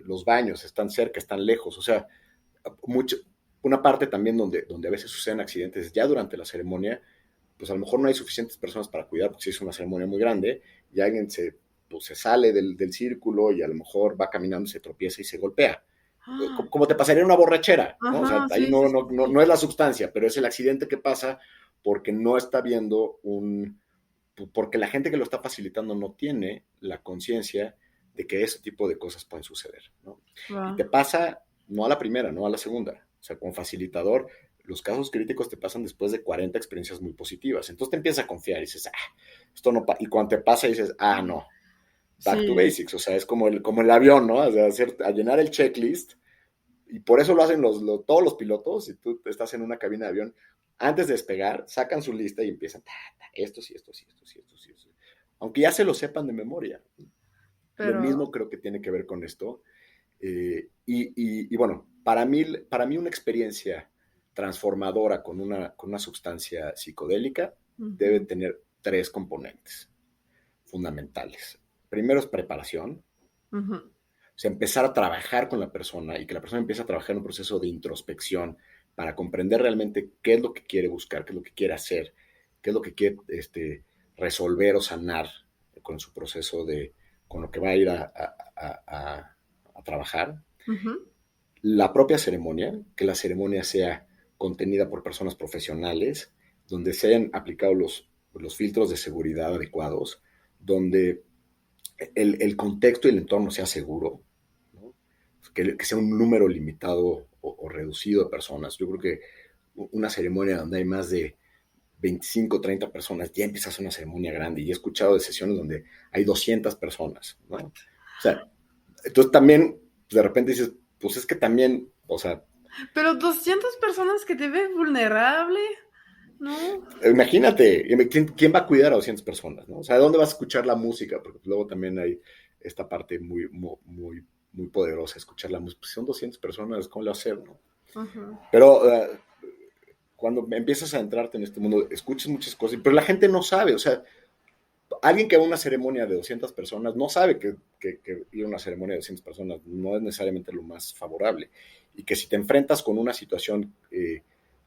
Los baños están cerca, están lejos. O sea, mucho, una parte también donde a veces suceden accidentes ya durante la ceremonia, pues a lo mejor no hay suficientes personas para cuidar, porque si es una ceremonia muy grande, y alguien pues se sale del círculo y a lo mejor va caminando, se tropieza y se golpea. Ah, Como te pasaría en una borrachera, ¿no? O sea, ajá, ahí sí, sí, sí, no sí. es la sustancia, pero es el accidente que pasa porque no está viendo porque la gente que lo está facilitando no tiene la conciencia de que ese tipo de cosas pueden suceder, ¿no? Y Va. te pasa no a la primera, no a la segunda. O sea, como facilitador, los casos críticos te pasan después de 40 experiencias muy positivas. Entonces te empiezas a confiar y dices, esto no pasa. Y cuando te pasa dices, no, back to Sí, basics. O sea, es como el avión, ¿no? O sea, a llenar el checklist. Y por eso lo hacen todos los pilotos. Si tú estás en una cabina de avión, antes de despegar, sacan su lista y empiezan, esto sí, esto sí, esto sí, esto sí. Esto sí. Aunque ya se lo sepan de memoria. Lo pero mismo creo que tiene que ver con esto. Y bueno, para mí una experiencia transformadora con una sustancia psicodélica debe ujú, tener tres componentes fundamentales. Primero es preparación, ujú, o sea, empezar a trabajar con la persona y que la persona empiece a trabajar en un proceso de introspección para comprender realmente qué es lo que quiere buscar, qué es lo que quiere hacer, qué es lo que quiere resolver o sanar con su proceso con lo que va a ir a trabajar. ujú. La propia ceremonia, que la ceremonia sea contenida por personas profesionales, donde se hayan aplicado los filtros de seguridad adecuados, donde el contexto y el entorno sea seguro, ¿no? Que sea un número limitado o reducido de personas. Yo creo que una ceremonia donde hay más de 25, 30 personas, ya empieza a ser una ceremonia grande. Y he escuchado de sesiones donde hay 200 personas, ¿no? O sea, entonces también, pues de repente dices, pues es que también, o sea, Pero 200 personas que te ven vulnerable, ¿no? imagínate, ¿quién va a cuidar a 200 personas, ¿no? O sea, ¿de dónde vas a escuchar la música? Porque luego también hay esta parte muy poderosa, escuchar la música. Pues son 200 personas, ¿cómo lo hacer, no? Ujú. Pero cuando empiezas a entrarte en este mundo, escuchas muchas cosas, pero la gente no sabe, o sea, alguien que va a una ceremonia de 200 personas no sabe que ir a una ceremonia de 200 personas no es necesariamente lo más favorable. Y que si te enfrentas con una situación,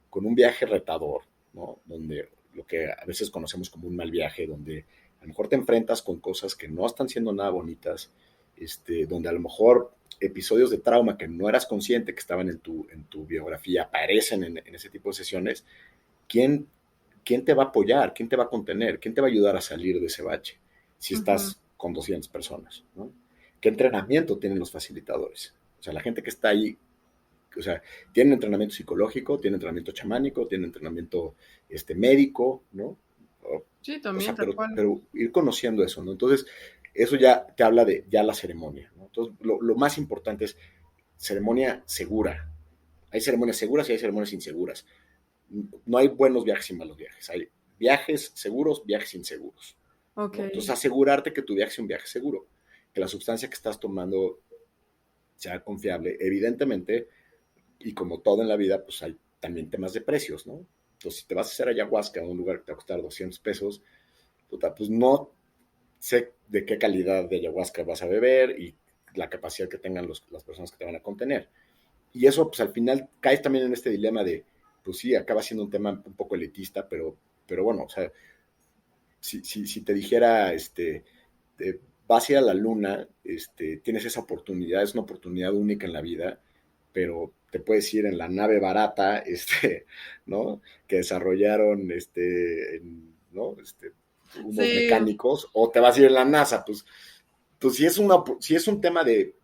con un viaje retador, ¿no? Donde lo que a veces conocemos como un mal viaje, donde a lo mejor te enfrentas con cosas que no están siendo nada bonitas, donde a lo mejor episodios de trauma que no eras consciente que estaban en tu biografía aparecen en ese tipo de sesiones. ¿quién, ¿Quién te va a apoyar? ¿Quién te va a contener? ¿Quién te va a ayudar a salir de ese bache si Ujú. estás con 200 personas? ¿No? ¿Qué entrenamiento tienen los facilitadores? O sea, la gente que está ahí, o sea, tienen entrenamiento psicológico, tienen entrenamiento chamánico, tienen entrenamiento médico, ¿no? Sí, O también, sea, tal pero, cual. pero ir conociendo eso, ¿no? Entonces, eso ya te habla de ya la ceremonia, ¿no? Entonces, lo más importante es ceremonia segura. Hay ceremonias seguras y hay ceremonias inseguras. No hay buenos viajes y malos viajes. Hay viajes seguros, viajes inseguros, Ok. ¿no? Entonces, asegurarte que tu viaje sea un viaje seguro, que la sustancia que estás tomando sea confiable. Evidentemente, y como todo en la vida, pues hay también temas de precios, ¿no? Entonces, si te vas a hacer ayahuasca a un lugar que te va a costar 200 pesos, puta, pues no sé de qué calidad de ayahuasca vas a beber y la capacidad que tengan las personas que te van a contener. Y eso, pues al final caes también en este dilema de, pues sí, acaba siendo un tema un poco elitista, pero bueno, o sea, si te dijera, vas a ir a la luna, tienes esa oportunidad, es una oportunidad única en la vida, pero te puedes ir en la nave barata, ¿no? Que desarrollaron, ¿no? Unos Sí, mecánicos, o te vas a ir en la NASA, pues si es un tema de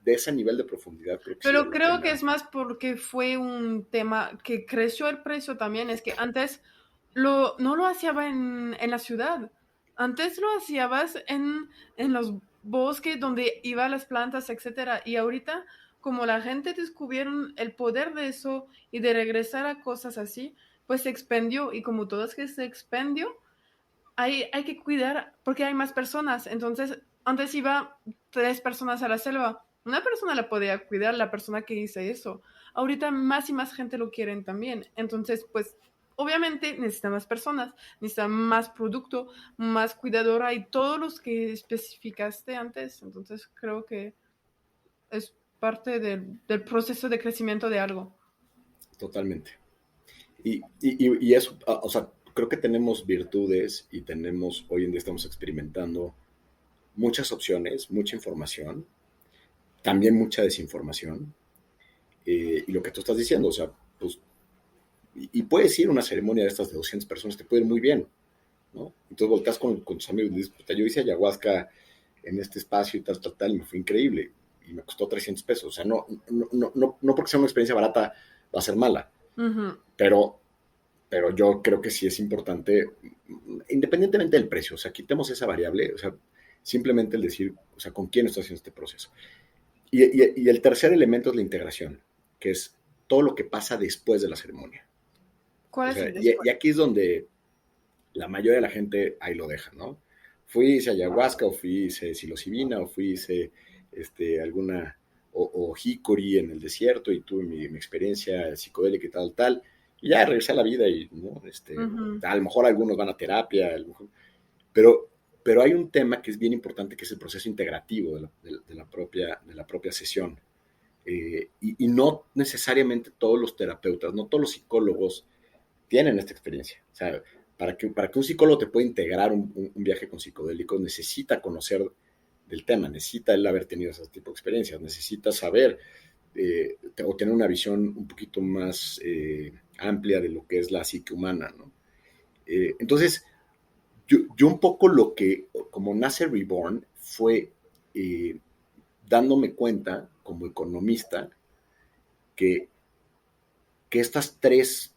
ese nivel de profundidad, creo que sí pero vale la creo que es pena. más porque fue un tema que creció el precio también. Es que antes no lo hacía en la ciudad. Antes lo hacías en los bosques donde iban las plantas, etcétera. Y ahorita, como la gente descubrieron el poder de eso y de regresar a cosas así, pues se expandió. Y como todo es que se expandió, hay que cuidar porque hay más personas. Entonces, antes iba 3 personas a la selva. Una persona la podía cuidar, la persona que dice eso. Ahorita más y más gente lo quieren también. Entonces, pues, obviamente necesita más personas, necesita más producto, más cuidadora y todos los que especificaste antes. Entonces, creo que es parte del proceso de crecimiento de algo. Totalmente. Y eso, o sea, creo que tenemos virtudes y hoy en día estamos experimentando muchas opciones, mucha información, también mucha desinformación. Y lo que tú estás diciendo, o sea, pues, y puedes ir a una ceremonia de estas de 200 personas, te puede ir muy bien, ¿no? Entonces volteas con tus amigos y dices, puta, yo hice ayahuasca en este espacio y tal, y me fue increíble. Y me costó 300 pesos. O sea, no porque sea una experiencia barata va a ser mala. Ujú. Pero, pero yo creo que sí es importante, independientemente del precio, o sea, quitemos esa variable, o sea, simplemente el decir, o sea, con quién estoy haciendo este proceso. Y el tercer elemento es la integración, que es todo lo que pasa después de la ceremonia. ¿Cuál O es sea, el después? y aquí es donde la mayoría de la gente ahí lo deja, ¿no? Fui, hice ayahuasca, o fui, hice psilocibina, o fui, hice alguna, o hickory en el desierto, y tuve mi experiencia psicodélica y tal, y ya regresé a la vida, y, ¿no? Ujú. A lo mejor algunos van a terapia, a lo mejor, pero, pero hay un tema que es bien importante, que es el proceso integrativo de la propia sesión. Y no necesariamente todos los terapeutas, no todos los psicólogos tienen esta experiencia. O sea, para que un psicólogo te pueda integrar un viaje con psicodélicos, necesita conocer del tema, necesita él haber tenido ese tipo de experiencias, necesita saber o tener una visión un poquito más amplia de lo que es la psique humana, ¿no? Entonces, yo un poco lo que, como nace Reborn, fue eh, dándome cuenta como economista que, que estas tres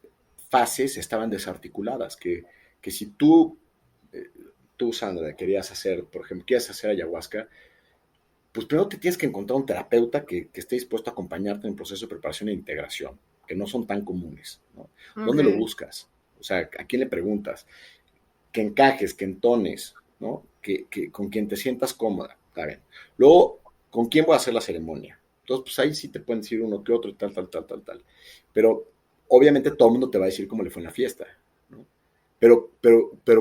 fases estaban desarticuladas, que si eh, tú, Sandra, querías hacer, por ejemplo, quieres hacer ayahuasca, pues primero te tienes que encontrar un terapeuta que esté dispuesto a acompañarte en el proceso de preparación e integración, que no son tan comunes, ¿no? ¿Dónde lo Ok. buscas? O sea, ¿a quién le preguntas? Que encajes, que entones, ¿no? Con quien te sientas cómoda, está bien. Luego, ¿con quién voy a hacer la ceremonia? Entonces, pues ahí sí te pueden decir uno que otro, tal. Pero obviamente todo el mundo te va a decir cómo le fue en la fiesta, ¿no? Pero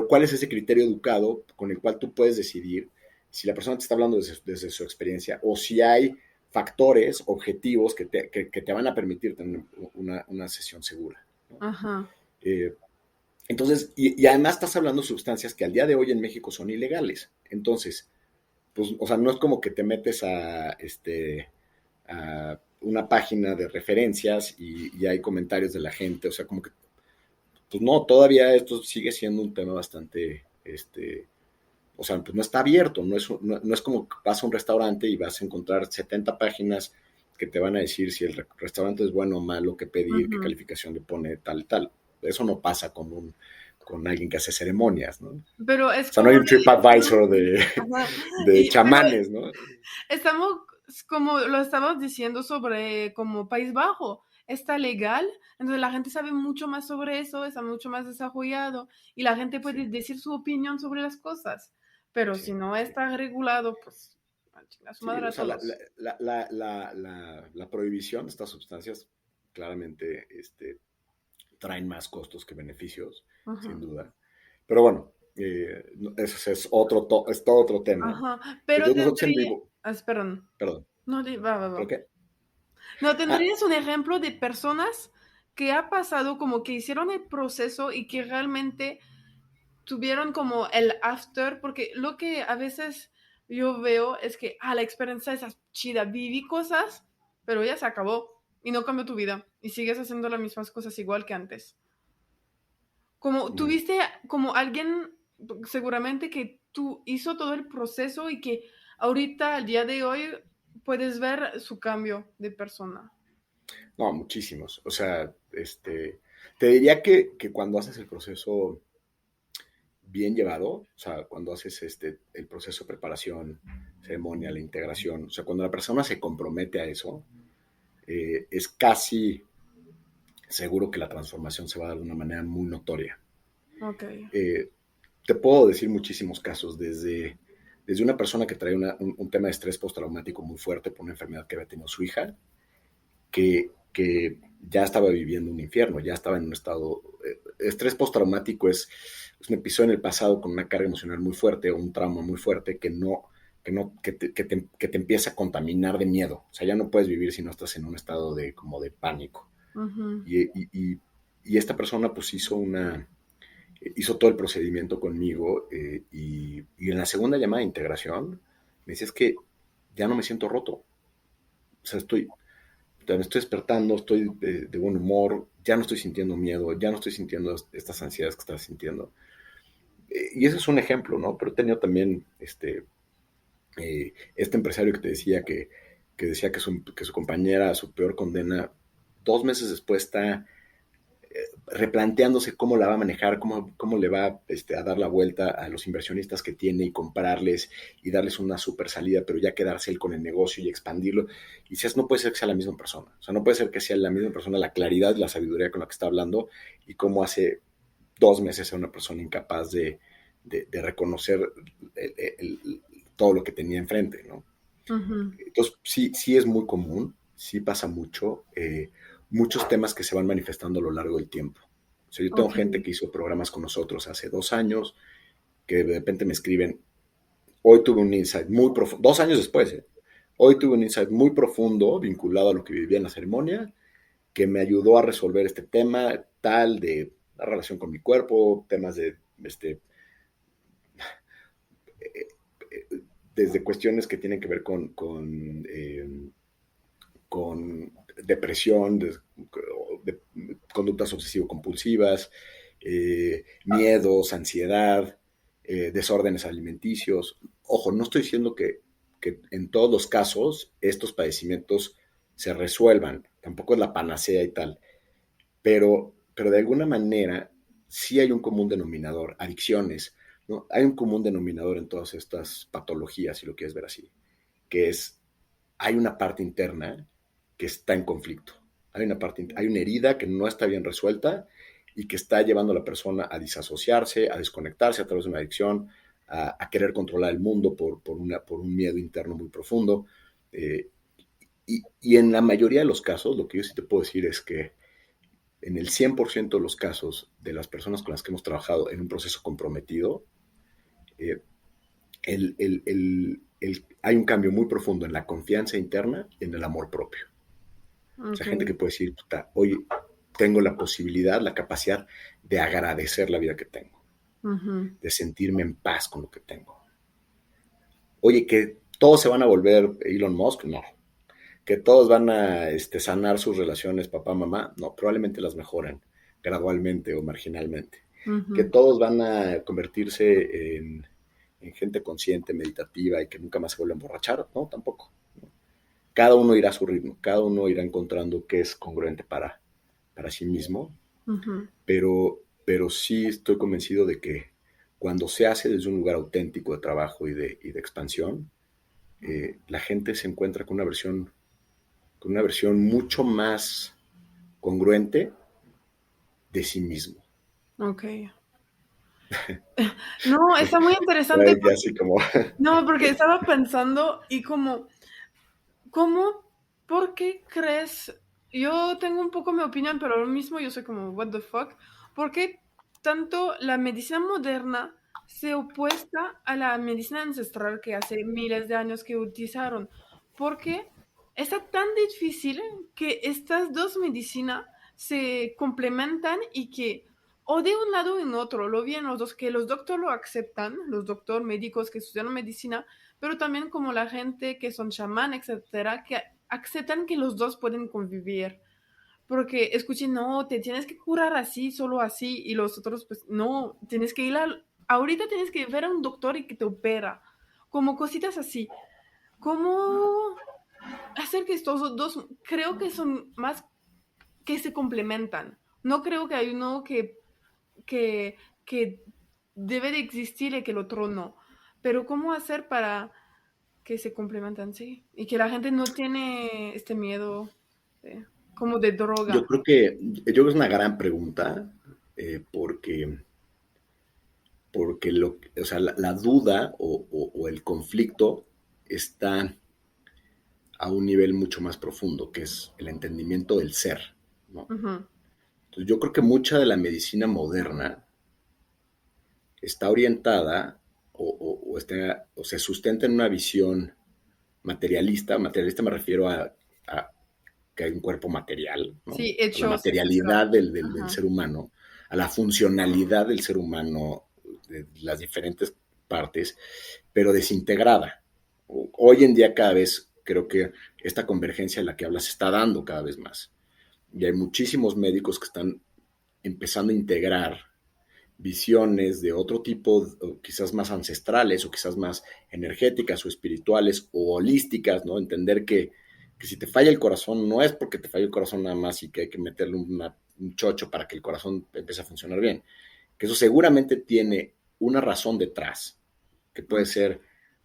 ¿cuál es ese criterio educado con el cual tú puedes decidir si la persona te está hablando desde su experiencia o si hay factores objetivos que te van a permitir tener una sesión segura, ¿no? Ajá. Eh, entonces, y además estás hablando de sustancias que al día de hoy en México son ilegales. Entonces, pues, o sea, no es como que te metes a una página de referencias y hay comentarios de la gente, o sea, como que, pues no, todavía esto sigue siendo un tema bastante, o sea, pues no está abierto, no es como que vas a un restaurante y vas a encontrar 70 páginas que te van a decir si el restaurante es bueno o malo, qué pedir, qué Ujú. calificación le pone, tal. Eso no pasa con alguien que hace ceremonias, ¿no? O Pero es sea, no como hay un TripAdvisor religión. Ajá. de Pero chamanes, ¿no? estamos, como lo estabas diciendo sobre como País Bajo, está legal, entonces la gente sabe mucho más sobre eso, está mucho más desarrollado y la gente Sí, puede decir su opinión sobre las cosas. Pero sí, si no sí. está regulado, pues a su Sí, madre o a sea, todos. la prohibición de estas sustancias claramente traen más costos que beneficios, sin Ajá. duda. Pero bueno, ese es es todo otro tema. Ajá. Pero Entonces nosotros en tendría, vivo, perdón. perdón, No, ¿pero va. qué? No, Ah, ¿tendrías un ejemplo de personas que ha pasado como que hicieron el proceso y que realmente tuvieron como el after? Porque lo que a veces yo veo es que, la experiencia es chida, viví cosas, pero ya se acabó y no cambió tu vida y sigues haciendo las mismas cosas igual que antes. Como mm, tuviste como alguien seguramente que tú hizo todo el proceso y que ahorita, al día de hoy, puedes ver su cambio de persona. no, muchísimos. O sea, te diría que cuando haces el proceso bien llevado, o sea, cuando haces el proceso de preparación, ceremonia, la integración, o sea, cuando la persona se compromete a eso, es casi seguro que la transformación se va a dar de una manera muy notoria. Ok. Eh, Te puedo decir muchísimos casos, desde una persona que trae un tema de estrés postraumático muy fuerte por una enfermedad que había tenido su hija, que ya estaba viviendo un infierno, ya estaba en un estado. Estrés postraumático es un episodio en el pasado con una carga emocional muy fuerte o un trauma muy fuerte que te empieza a contaminar de miedo. O sea, ya no puedes vivir si no estás en un estado como de pánico. Ujú. Y esta persona pues hizo todo el procedimiento conmigo y en la segunda llamada de integración me decía, es que ya no me siento roto. O sea, me estoy despertando, estoy de buen humor, ya no estoy sintiendo miedo, ya no estoy sintiendo estas ansiedades que estaba sintiendo. Y ese es un ejemplo, ¿no? Pero he tenido también este empresario que te decía que decía que su compañera, su peor condena, 2 meses después está replanteándose cómo la va a manejar, cómo le va a dar la vuelta a los inversionistas que tiene y comprarles y darles una super salida, pero ya quedarse él con el negocio y expandirlo. Y dices, no puede ser que sea la misma persona. O sea, no puede ser que sea la misma persona la claridad y la sabiduría con la que está hablando y cómo hace 2 meses era una persona incapaz de reconocer todo lo que tenía enfrente, ¿no? Ujú. Entonces, sí es muy común, sí pasa mucho, muchos temas que se van manifestando a lo largo del tiempo. O sea, yo tengo Ok. gente que hizo programas con nosotros hace 2 años, que de repente me escriben, hoy tuve un insight muy profundo, 2 años después, hoy tuve un insight muy profundo vinculado a lo que vivía en la ceremonia, que me ayudó a resolver este tema tal de la relación con mi cuerpo, temas de desde cuestiones que tienen que ver con depresión, de conductas obsesivo-compulsivas, miedos, ansiedad, desórdenes alimenticios. Ojo, no estoy diciendo que en todos los casos estos padecimientos se resuelvan, tampoco es la panacea y tal, pero de alguna manera sí hay un común denominador, adicciones, ¿no? Hay un común denominador en todas estas patologías, si lo quieres ver así, que es, hay una parte interna que está en conflicto, hay una herida que no está bien resuelta y que está llevando a la persona a disasociarse, a desconectarse a través de una adicción, a querer controlar el mundo por un miedo interno muy profundo. Eh, y en la mayoría de los casos, lo que yo sí te puedo decir es que en el 100% de los casos de las personas con las que hemos trabajado en un proceso comprometido, eh, hay un cambio muy profundo en la confianza interna y en el amor propio. O sea, Ok. gente que puede decir, puta, hoy tengo la posibilidad, la capacidad de agradecer la vida que tengo, Ujú. de sentirme en paz con lo que tengo. Oye, que todos se van a volver Elon Musk, no. Que todos van a sanar sus relaciones papá-mamá, no, probablemente las mejoren gradualmente o marginalmente. Que Ujú. todos van a convertirse en gente consciente, meditativa y que nunca más se vuelva a emborrachar, no, tampoco. Cada uno irá a su ritmo, cada uno irá encontrando qué es congruente para sí mismo, Ujú. pero sí estoy convencido de que cuando se hace desde un lugar auténtico de trabajo y de expansión, la gente se encuentra con una versión mucho más congruente de sí mismo. Ok. No, está muy interesante. Ay, ya así como, No, porque estaba pensando y como, ¿cómo? ¿Por qué crees? Yo tengo un poco mi opinión, pero lo mismo yo soy como, what the fuck. ¿Por qué tanto la medicina moderna se opuesta a la medicina ancestral que hace miles de años que utilizaron? ¿Por qué está tan difícil que estas dos medicinas se complementan y que o de un lado o en otro, lo bien los dos, que los doctores lo aceptan, los doctores médicos que estudian medicina, pero también como la gente que son chamán, etcétera, que aceptan que los dos pueden convivir. Porque escuchen, no, te tienes que curar así, solo así, y los otros, pues, no, tienes que ir ahorita tienes que ver a un doctor y que te opera. Como cositas así. ¿Cómo hacer que estos dos, creo que son más que se complementan? No creo que hay uno que debe de existir y que el otro no. Pero ¿cómo hacer para que se complementan, sí? Y que la gente no tiene este miedo como de yo droga. creo que, yo creo que es una gran pregunta, porque o sea, la duda o el conflicto está a un nivel mucho más profundo, que es el entendimiento del ser, ¿no? Ujú. Entonces, yo creo que mucha de la medicina moderna está orientada o se sustenta en una visión materialista. Materialista me refiero a que hay un cuerpo material, ¿no? Sí, A la hechos, etcétera. materialidad del Ajá. ser humano, a la funcionalidad del ser humano, de las diferentes partes, pero desintegrada. Hoy en día cada vez creo que esta convergencia de la que hablas se está dando cada vez más. Y hay muchísimos médicos que están empezando a integrar visiones de otro tipo, quizás más ancestrales o quizás más energéticas o espirituales o holísticas, ¿no? Entender que si te falla el corazón no es porque te falla el corazón nada más y que hay que meterle una un chocho para que el corazón empiece a funcionar bien. Que eso seguramente tiene una razón detrás, que puede ser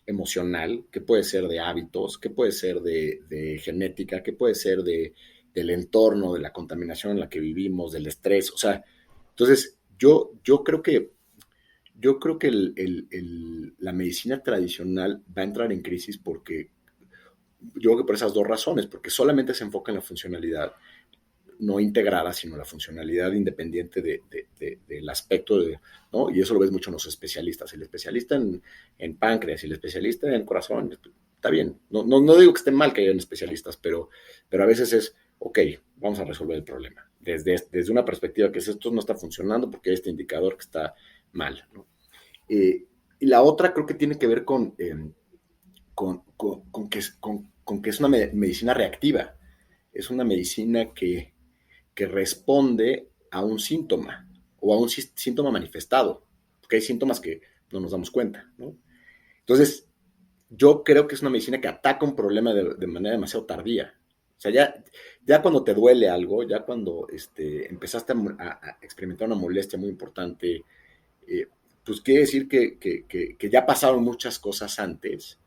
emocional, que puede ser de hábitos, que puede ser de genética, que puede ser del entorno, de la contaminación en la que vivimos, del estrés. O sea, entonces yo creo que la medicina tradicional va a entrar en crisis porque yo creo que por esas dos razones, porque solamente se enfoca en la funcionalidad no integrada, sino la funcionalidad independiente del aspecto ¿no? Y eso lo ves mucho en los especialistas. El especialista en páncreas y el especialista en corazón, está bien. No digo que esté mal que hayan especialistas, pero a veces es, ok, vamos a resolver el problema. Desde una perspectiva que es esto no está funcionando porque hay este indicador que está mal, ¿no? Y la otra creo que tiene que ver con que es una medicina reactiva. Es una medicina que responde a un síntoma o a un síntoma manifestado, porque hay síntomas que no nos damos cuenta, ¿no? Entonces, yo creo que es una medicina que ataca un problema de manera demasiado tardía. O sea, ya cuando te duele algo, ya cuando empezaste a experimentar una molestia muy importante, eh, pues quiere decir que ya pasaron muchas cosas antes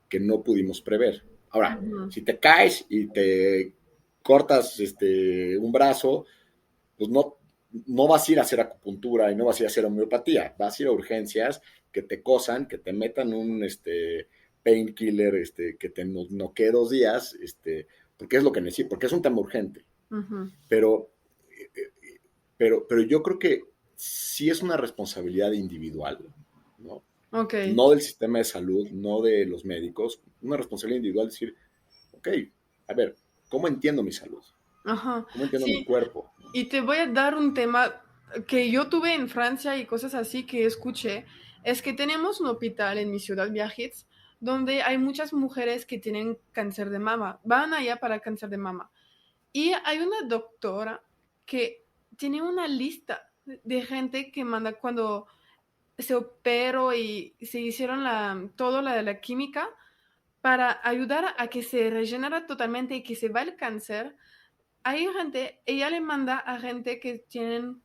que no pudimos prever. Ahora, Ujú. si te caes y te cortas un brazo, pues no vas a ir a hacer acupuntura y no vas a ir a hacer homeopatía, vas a ir a urgencias que te cosan, que te metan un painkiller, que te noquee 2 días, porque es lo que necesito, porque es un tema urgente. Ujú. Pero, pero yo creo que sí es una responsabilidad individual, ¿no? Ok. No del sistema de salud, no de los médicos, una responsabilidad individual de decir, ok, a ver, ¿cómo entiendo mi salud? Ajá. ¿Cómo entiendo mi Sí, cuerpo? y te voy a dar un tema que yo tuve en Francia y cosas así que escuché. Es que tenemos un hospital en mi ciudad, Biarritz, donde hay muchas mujeres que tienen cáncer de mama. Van allá para cáncer de mama. Y hay una doctora que tiene una lista de gente que manda cuando se operó y se hicieron todo la química para ayudar a que se rellenara totalmente y que se va el cáncer. Hay gente, ella le manda a gente que tienen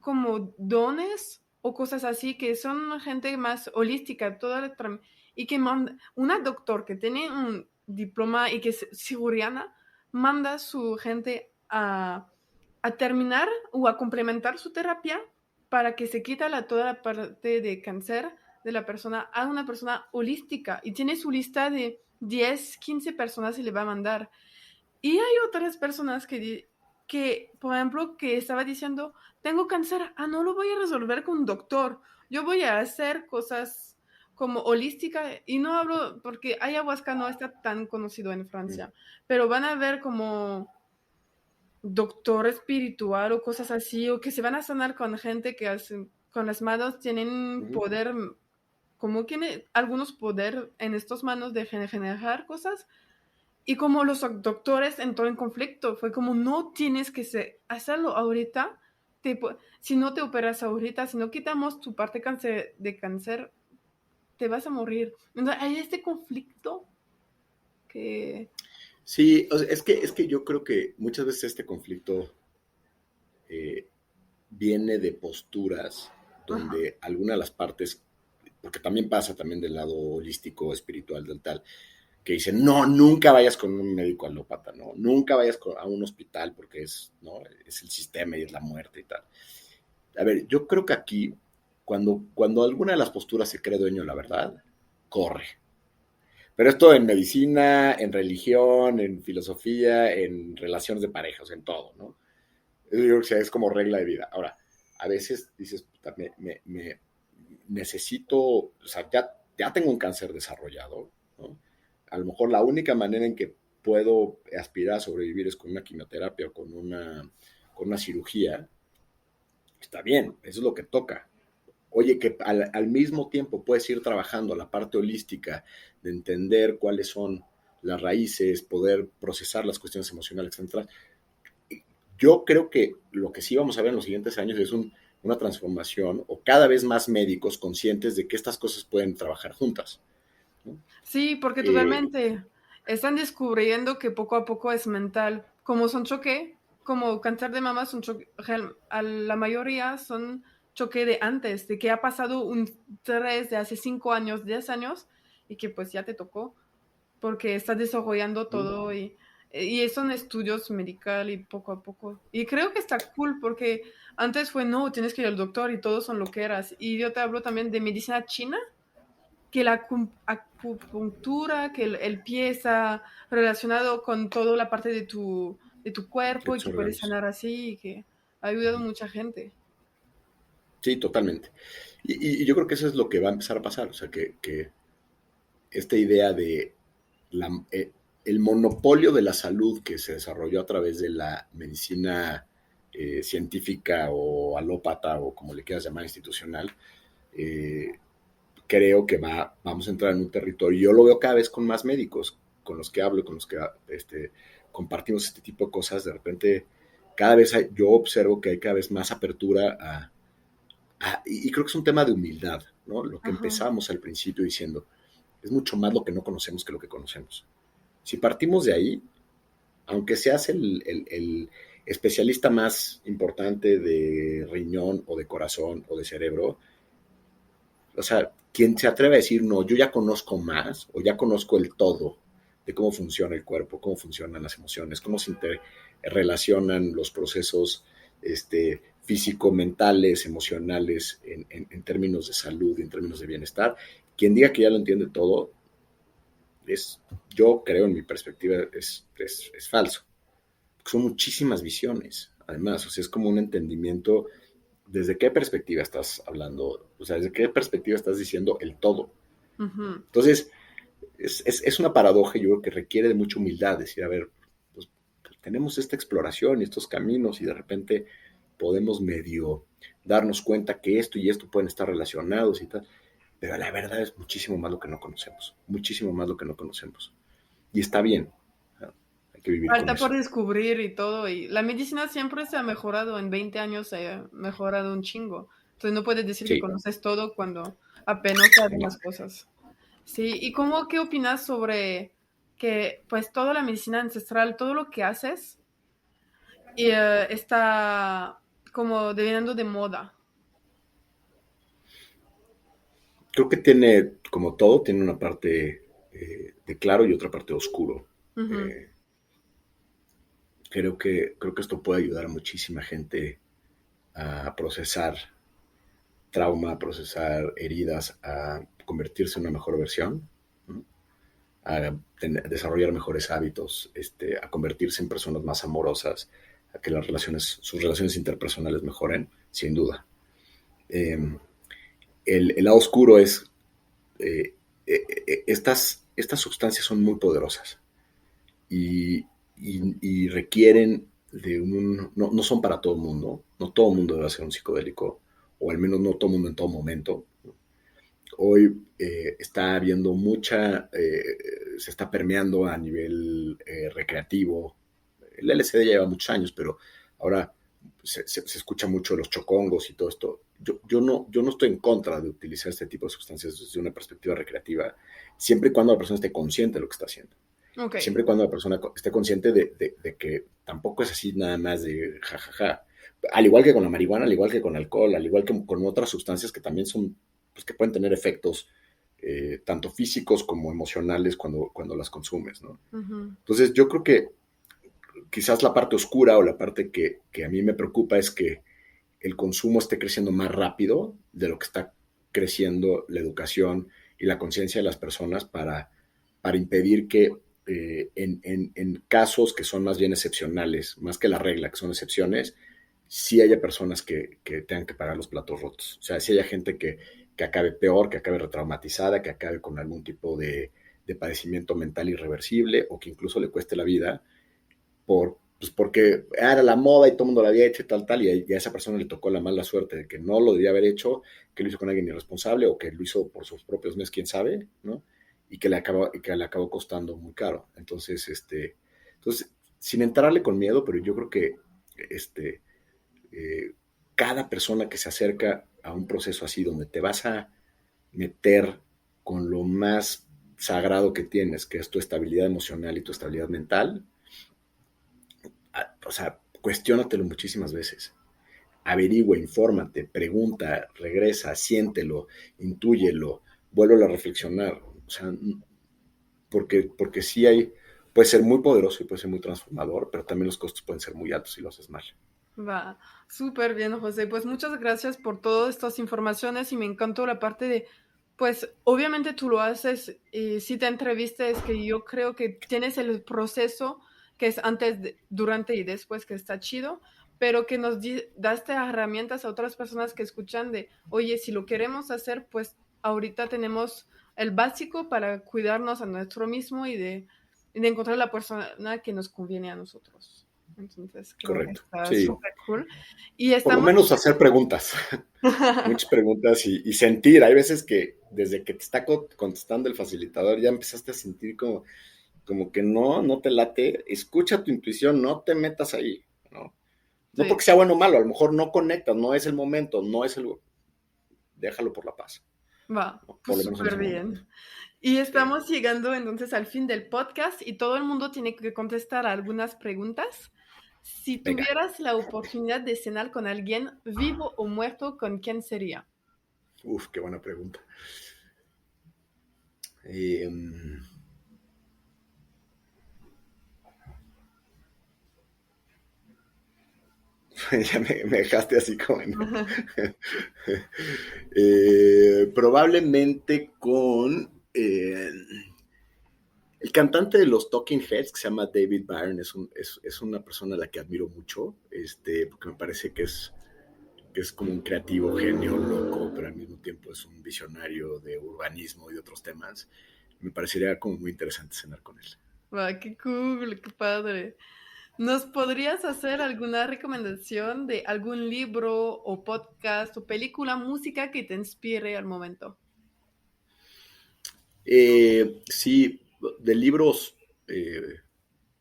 como dones o cosas así, que son gente más holística, y que manda, una doctor que tiene un diploma y que es cirujana, manda a su gente a terminar o a complementar su terapia para que se quita toda la parte de cáncer de la persona a una persona holística y tiene su lista de 10 15 personas y le va a mandar. Y hay otras personas que, por ejemplo, que estaba diciendo, tengo cáncer, no lo voy a resolver con un doctor, yo voy a hacer cosas como holística, y no hablo porque ayahuasca no está tan conocido en Francia, pero van a ver como doctor espiritual o cosas así, o que se van a sanar con gente que hacen, con las manos tienen Ujú. poder, como tiene algunos poder en estas manos de generar cosas, y como los doctores entró en conflicto, fue como no tienes que hacerlo ahorita, si no te operas ahorita, si no quitamos tu parte de cáncer, te vas a morir. Entonces hay este conflicto que... Sí, o sea, es que yo creo que muchas veces este conflicto eh, viene de posturas Ajá. donde alguna de las partes, porque también pasa también del lado holístico, espiritual, del tal, que dicen, no, nunca vayas con un médico alópata, ¿no? Nunca vayas a un hospital porque ¿no? Es el sistema y es la muerte y tal. A ver, yo creo que aquí, cuando alguna de las posturas se cree dueño de la verdad, corre. Pero esto en medicina, en religión, en filosofía, en relaciones de pareja, o sea, en todo, ¿no? Yo creo que es como regla de vida. Ahora, a veces dices, puta, necesito, o sea, ya tengo un cáncer desarrollado, ¿no? A lo mejor la única manera en que puedo aspirar a sobrevivir es con una quimioterapia o con una cirugía. Está bien, eso es lo que toca. Oye, que al mismo tiempo puedes ir trabajando la parte holística de entender cuáles son las raíces, poder procesar las cuestiones emocionales centrales. Yo creo que lo que sí vamos a ver en los siguientes años es una transformación o cada vez más médicos conscientes de que estas cosas pueden trabajar juntas, ¿no? Sí, porque Eh, totalmente están descubriendo que poco a poco es mental. Como son choque, como cáncer de mama son a la mayoría son choque de antes, de que ha pasado un 3 de hace 5 años, 10 años, y que pues ya te tocó, porque está desarrollando todo y son estudios medical y poco a poco. Y creo que está cool porque antes fue, no, tienes que ir al doctor y todos son loqueras. Y yo te hablo también de medicina china, que la acupuntura, que el pie está relacionado con toda la parte de tu De cuerpo y tus que puedes órganos. sanar así y que ha ayudado a mucha gente. Sí, totalmente. Y yo creo que eso es lo que va a empezar a pasar. O sea, que esta idea de la, el monopolio de la salud que se desarrolló a través de la medicina científica o alópata o como le quieras llamar institucional, eh, creo que vamos a entrar en un territorio. Yo lo veo cada vez con más médicos con los que hablo, con los que compartimos este tipo de cosas. De repente, cada vez yo observo que hay cada vez más apertura y creo que es un tema de humildad, ¿no? Lo que Ajá. empezamos al principio diciendo, es mucho más lo que no conocemos que lo que conocemos. Si partimos de ahí, aunque seas el especialista más importante de riñón o de corazón o de cerebro, o sea, quien se atreve a decir, no, yo ya conozco más o ya conozco el todo de cómo funciona el cuerpo, cómo funcionan las emociones, cómo se relacionan los procesos físico-mentales, emocionales, en términos de salud, en términos de bienestar. Quien diga que ya lo entiende todo, yo creo en mi perspectiva, es falso. Son muchísimas visiones, además, o sea, es como un entendimiento. ¿Desde qué perspectiva estás hablando? O sea, ¿desde qué perspectiva estás diciendo el todo? Ujú. Entonces, es una paradoja, yo creo que requiere de mucha humildad, decir, a ver, pues tenemos esta exploración y estos caminos y de repente podemos medio darnos cuenta que esto y esto pueden estar relacionados y tal, pero la verdad es muchísimo más lo que no conocemos, muchísimo más lo que no conocemos. Y está bien, ¿no? Hay que vivir con Falta por eso. descubrir y todo. Y la medicina siempre se ha mejorado. En 20 años se ha mejorado un chingo. Entonces no puedes decir que Sí, conoces todo cuando apenas sabes no. las cosas. Sí, ¿y cómo qué opinas sobre que pues toda la medicina ancestral, todo lo que haces, está como deviendo de moda? Creo que tiene, como todo, tiene una parte de claro y otra parte de oscuro. Ujú. Eh, creo que esto puede ayudar a muchísima gente a procesar trauma, a procesar heridas, a convertirse en una mejor versión, ¿no? A desarrollar mejores hábitos, a convertirse en personas más amorosas, a que sus relaciones interpersonales mejoren, sin duda. Eh, el lado oscuro es, eh, estas sustancias son muy poderosas y, y requieren de no son para todo el mundo, no todo el mundo debe ser un psicodélico, o al menos no todo el mundo en todo momento. Hoy está habiendo se está permeando a nivel recreativo. El LSD ya lleva muchos años, pero ahora se escucha mucho los chocongos y todo esto. Yo no estoy en contra de utilizar este tipo de sustancias desde una perspectiva recreativa, siempre y cuando la persona esté consciente de lo que está haciendo. Ok. Siempre y cuando la persona esté consciente de que tampoco es así nada más de jajaja. Ja, ja. Al igual que con la marihuana, al igual que con alcohol, al igual que con otras sustancias que también son, pues que pueden tener efectos tanto físicos como emocionales cuando las consumes, ¿no? Ujú. Entonces yo creo que quizás la parte oscura o la parte que a mí me preocupa es que el consumo esté creciendo más rápido de lo que está creciendo la educación y la conciencia de las personas para impedir que en casos que son más bien excepcionales, más que la regla, que son excepciones, sí haya personas que tengan que pagar los platos rotos. O sea, sí haya gente que acabe peor, que acabe retraumatizada, que acabe con algún tipo de padecimiento mental irreversible o que incluso le cueste la vida pues porque era la moda y todo el mundo la había hecho y tal, y a esa persona le tocó la mala suerte de que no lo debía haber hecho, que lo hizo con alguien irresponsable o que lo hizo por sus propios medios, quién sabe, ¿no? Y que le acabó costando muy caro. Entonces, sin entrarle con miedo, pero yo creo que este, eh, cada persona que se acerca a un proceso así, donde te vas a meter con lo más sagrado que tienes, que es tu estabilidad emocional y tu estabilidad mental, o sea, cuestiónatelo muchísimas veces. Averigua, infórmate, pregunta, regresa, siéntelo, intúyelo, vuélvelo a reflexionar. O sea, porque sí puede ser muy poderoso y puede ser muy transformador, pero también los costos pueden ser muy altos si lo haces mal. Va, súper bien, José. Pues muchas gracias por todas estas informaciones y me encantó la parte de, pues obviamente tú lo haces y si te entrevistas, que yo creo que tienes el proceso que es antes, durante y después, que está chido, pero que nos daste herramientas a otras personas que escuchan de, oye, si lo queremos hacer, pues ahorita tenemos el básico para cuidarnos a nuestro mismo y de encontrar la persona que nos conviene a nosotros. Entonces, creo que Correcto. está Sí. súper cool. Y Por lo estamos... menos hacer preguntas. Muchas preguntas y sentir. Hay veces que desde que te está contestando el facilitador ya empezaste a sentir como que no te late. Escucha tu intuición, no te metas ahí, ¿no? No Sí, porque sea bueno o malo, a lo mejor no conectas, no es el momento, no es el... Déjalo por la paz, va, ¿no? Por pues lo menos en súper ese momento. bien. Y Sí, estamos llegando entonces al fin del podcast y todo el mundo tiene que contestar algunas preguntas. Si venga. tuvieras la oportunidad de cenar con alguien vivo o muerto, ¿con quién sería? Uf, qué buena pregunta. Eh, ya me dejaste así como en... probablemente con el cantante de los Talking Heads, que se llama David Byrne, es una persona a la que admiro mucho, porque me parece que es como un creativo genio loco, pero al mismo tiempo es un visionario de urbanismo y de otros temas. Me parecería como muy interesante cenar con él. Va, qué cool, qué padre. ¿Nos podrías hacer alguna recomendación de algún libro o podcast o película, música que te inspire al momento? Sí, de libros,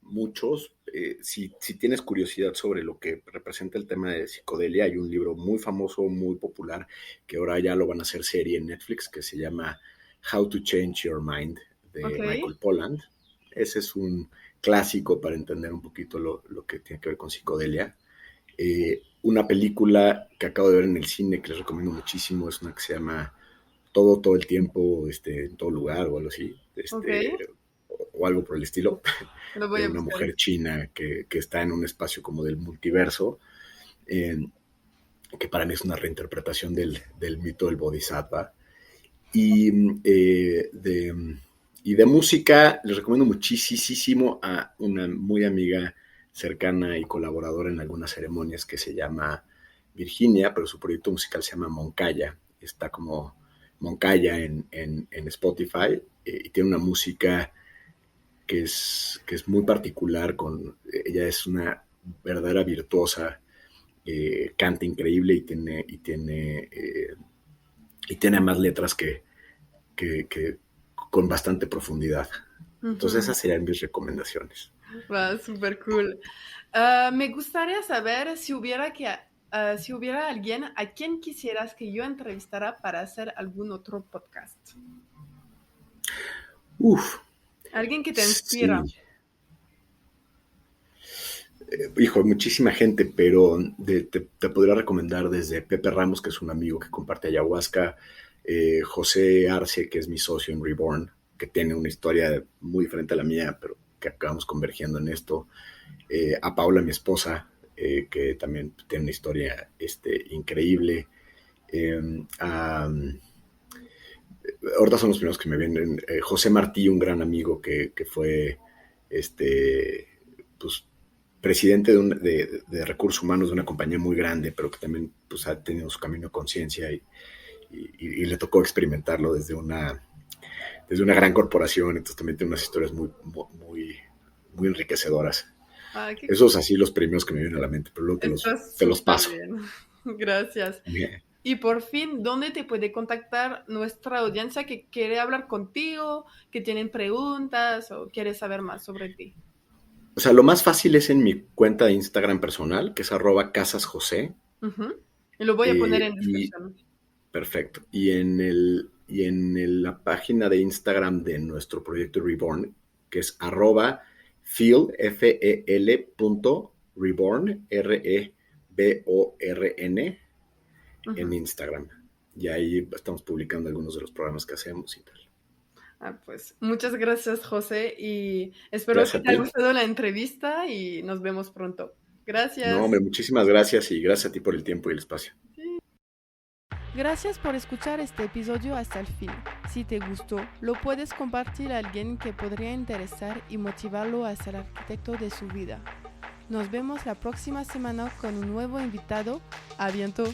muchos. Si tienes curiosidad sobre lo que representa el tema de psicodelia, hay un libro muy famoso, muy popular, que ahora ya lo van a hacer serie en Netflix, que se llama How to Change Your Mind, Ok, de Michael Pollan. Ese es un clásico para entender un poquito lo que tiene que ver con psicodelia. Una película que acabo de ver en el cine que les recomiendo muchísimo es una que se llama Todo el tiempo, en todo lugar o algo así, ok, o algo por el estilo, lo voy de a una buscar. mujer china que está en un espacio como del multiverso, eh, que para mí es una reinterpretación del mito del Bodhisattva. Y, y de música les recomiendo muchísimo a una muy amiga cercana y colaboradora en algunas ceremonias que se llama Virginia, pero su proyecto musical se llama Moncaya. Está como Moncaya en Spotify, y tiene una música que es muy particular. Ella es una verdadera virtuosa, canta increíble y tiene más letras que con bastante profundidad. Entonces Ujú. esas serían mis recomendaciones. Va, súper cool. Me gustaría saber si hubiera alguien a quien quisieras que yo entrevistara para hacer algún otro podcast. Uf, Alguien que te inspira. sí. Hijo, muchísima gente, pero te podría recomendar desde Pepe Ramos, que es un amigo que comparte ayahuasca, José Arce, que es mi socio en Reborn, que tiene una historia muy diferente a la mía, pero que acabamos convergiendo en esto, a Paula, mi esposa, que también tiene una historia increíble, a, ahorita son los primeros que me vienen, José Martí, un gran amigo que fue este, pues, presidente de recursos humanos de una compañía muy grande, pero que también pues, ha tenido su camino de conciencia y le tocó experimentarlo desde una gran corporación. Entonces también tiene unas historias muy enriquecedoras. Ah, qué Esos así los primeros que me vienen a la mente, pero luego te los, Está te los súper paso. bien. Gracias. Y por fin, ¿dónde te puede contactar nuestra audiencia que quiere hablar contigo, que tienen preguntas o quiere saber más sobre ti? O sea, lo más fácil es en mi cuenta de Instagram personal, que es @casasjose. Ujú. Y lo voy a poner en Y descripción. perfecto. La página de Instagram de nuestro proyecto Reborn, que es @feel, FEL, Reborn, Reborn, en Ujú. Instagram. Y ahí estamos publicando algunos de los programas que hacemos y tal. Pues muchas gracias, José, y espero que Gracias a te haya ti. gustado la entrevista y nos vemos pronto. No, Gracias. hombre, muchísimas gracias y gracias a ti por el tiempo y el espacio. Sí. Gracias por escuchar este episodio hasta el fin. Si te gustó, lo puedes compartir a alguien que podría interesar y motivarlo a ser arquitecto de su vida. Nos vemos la próxima semana con un nuevo invitado. ¡A bientôt!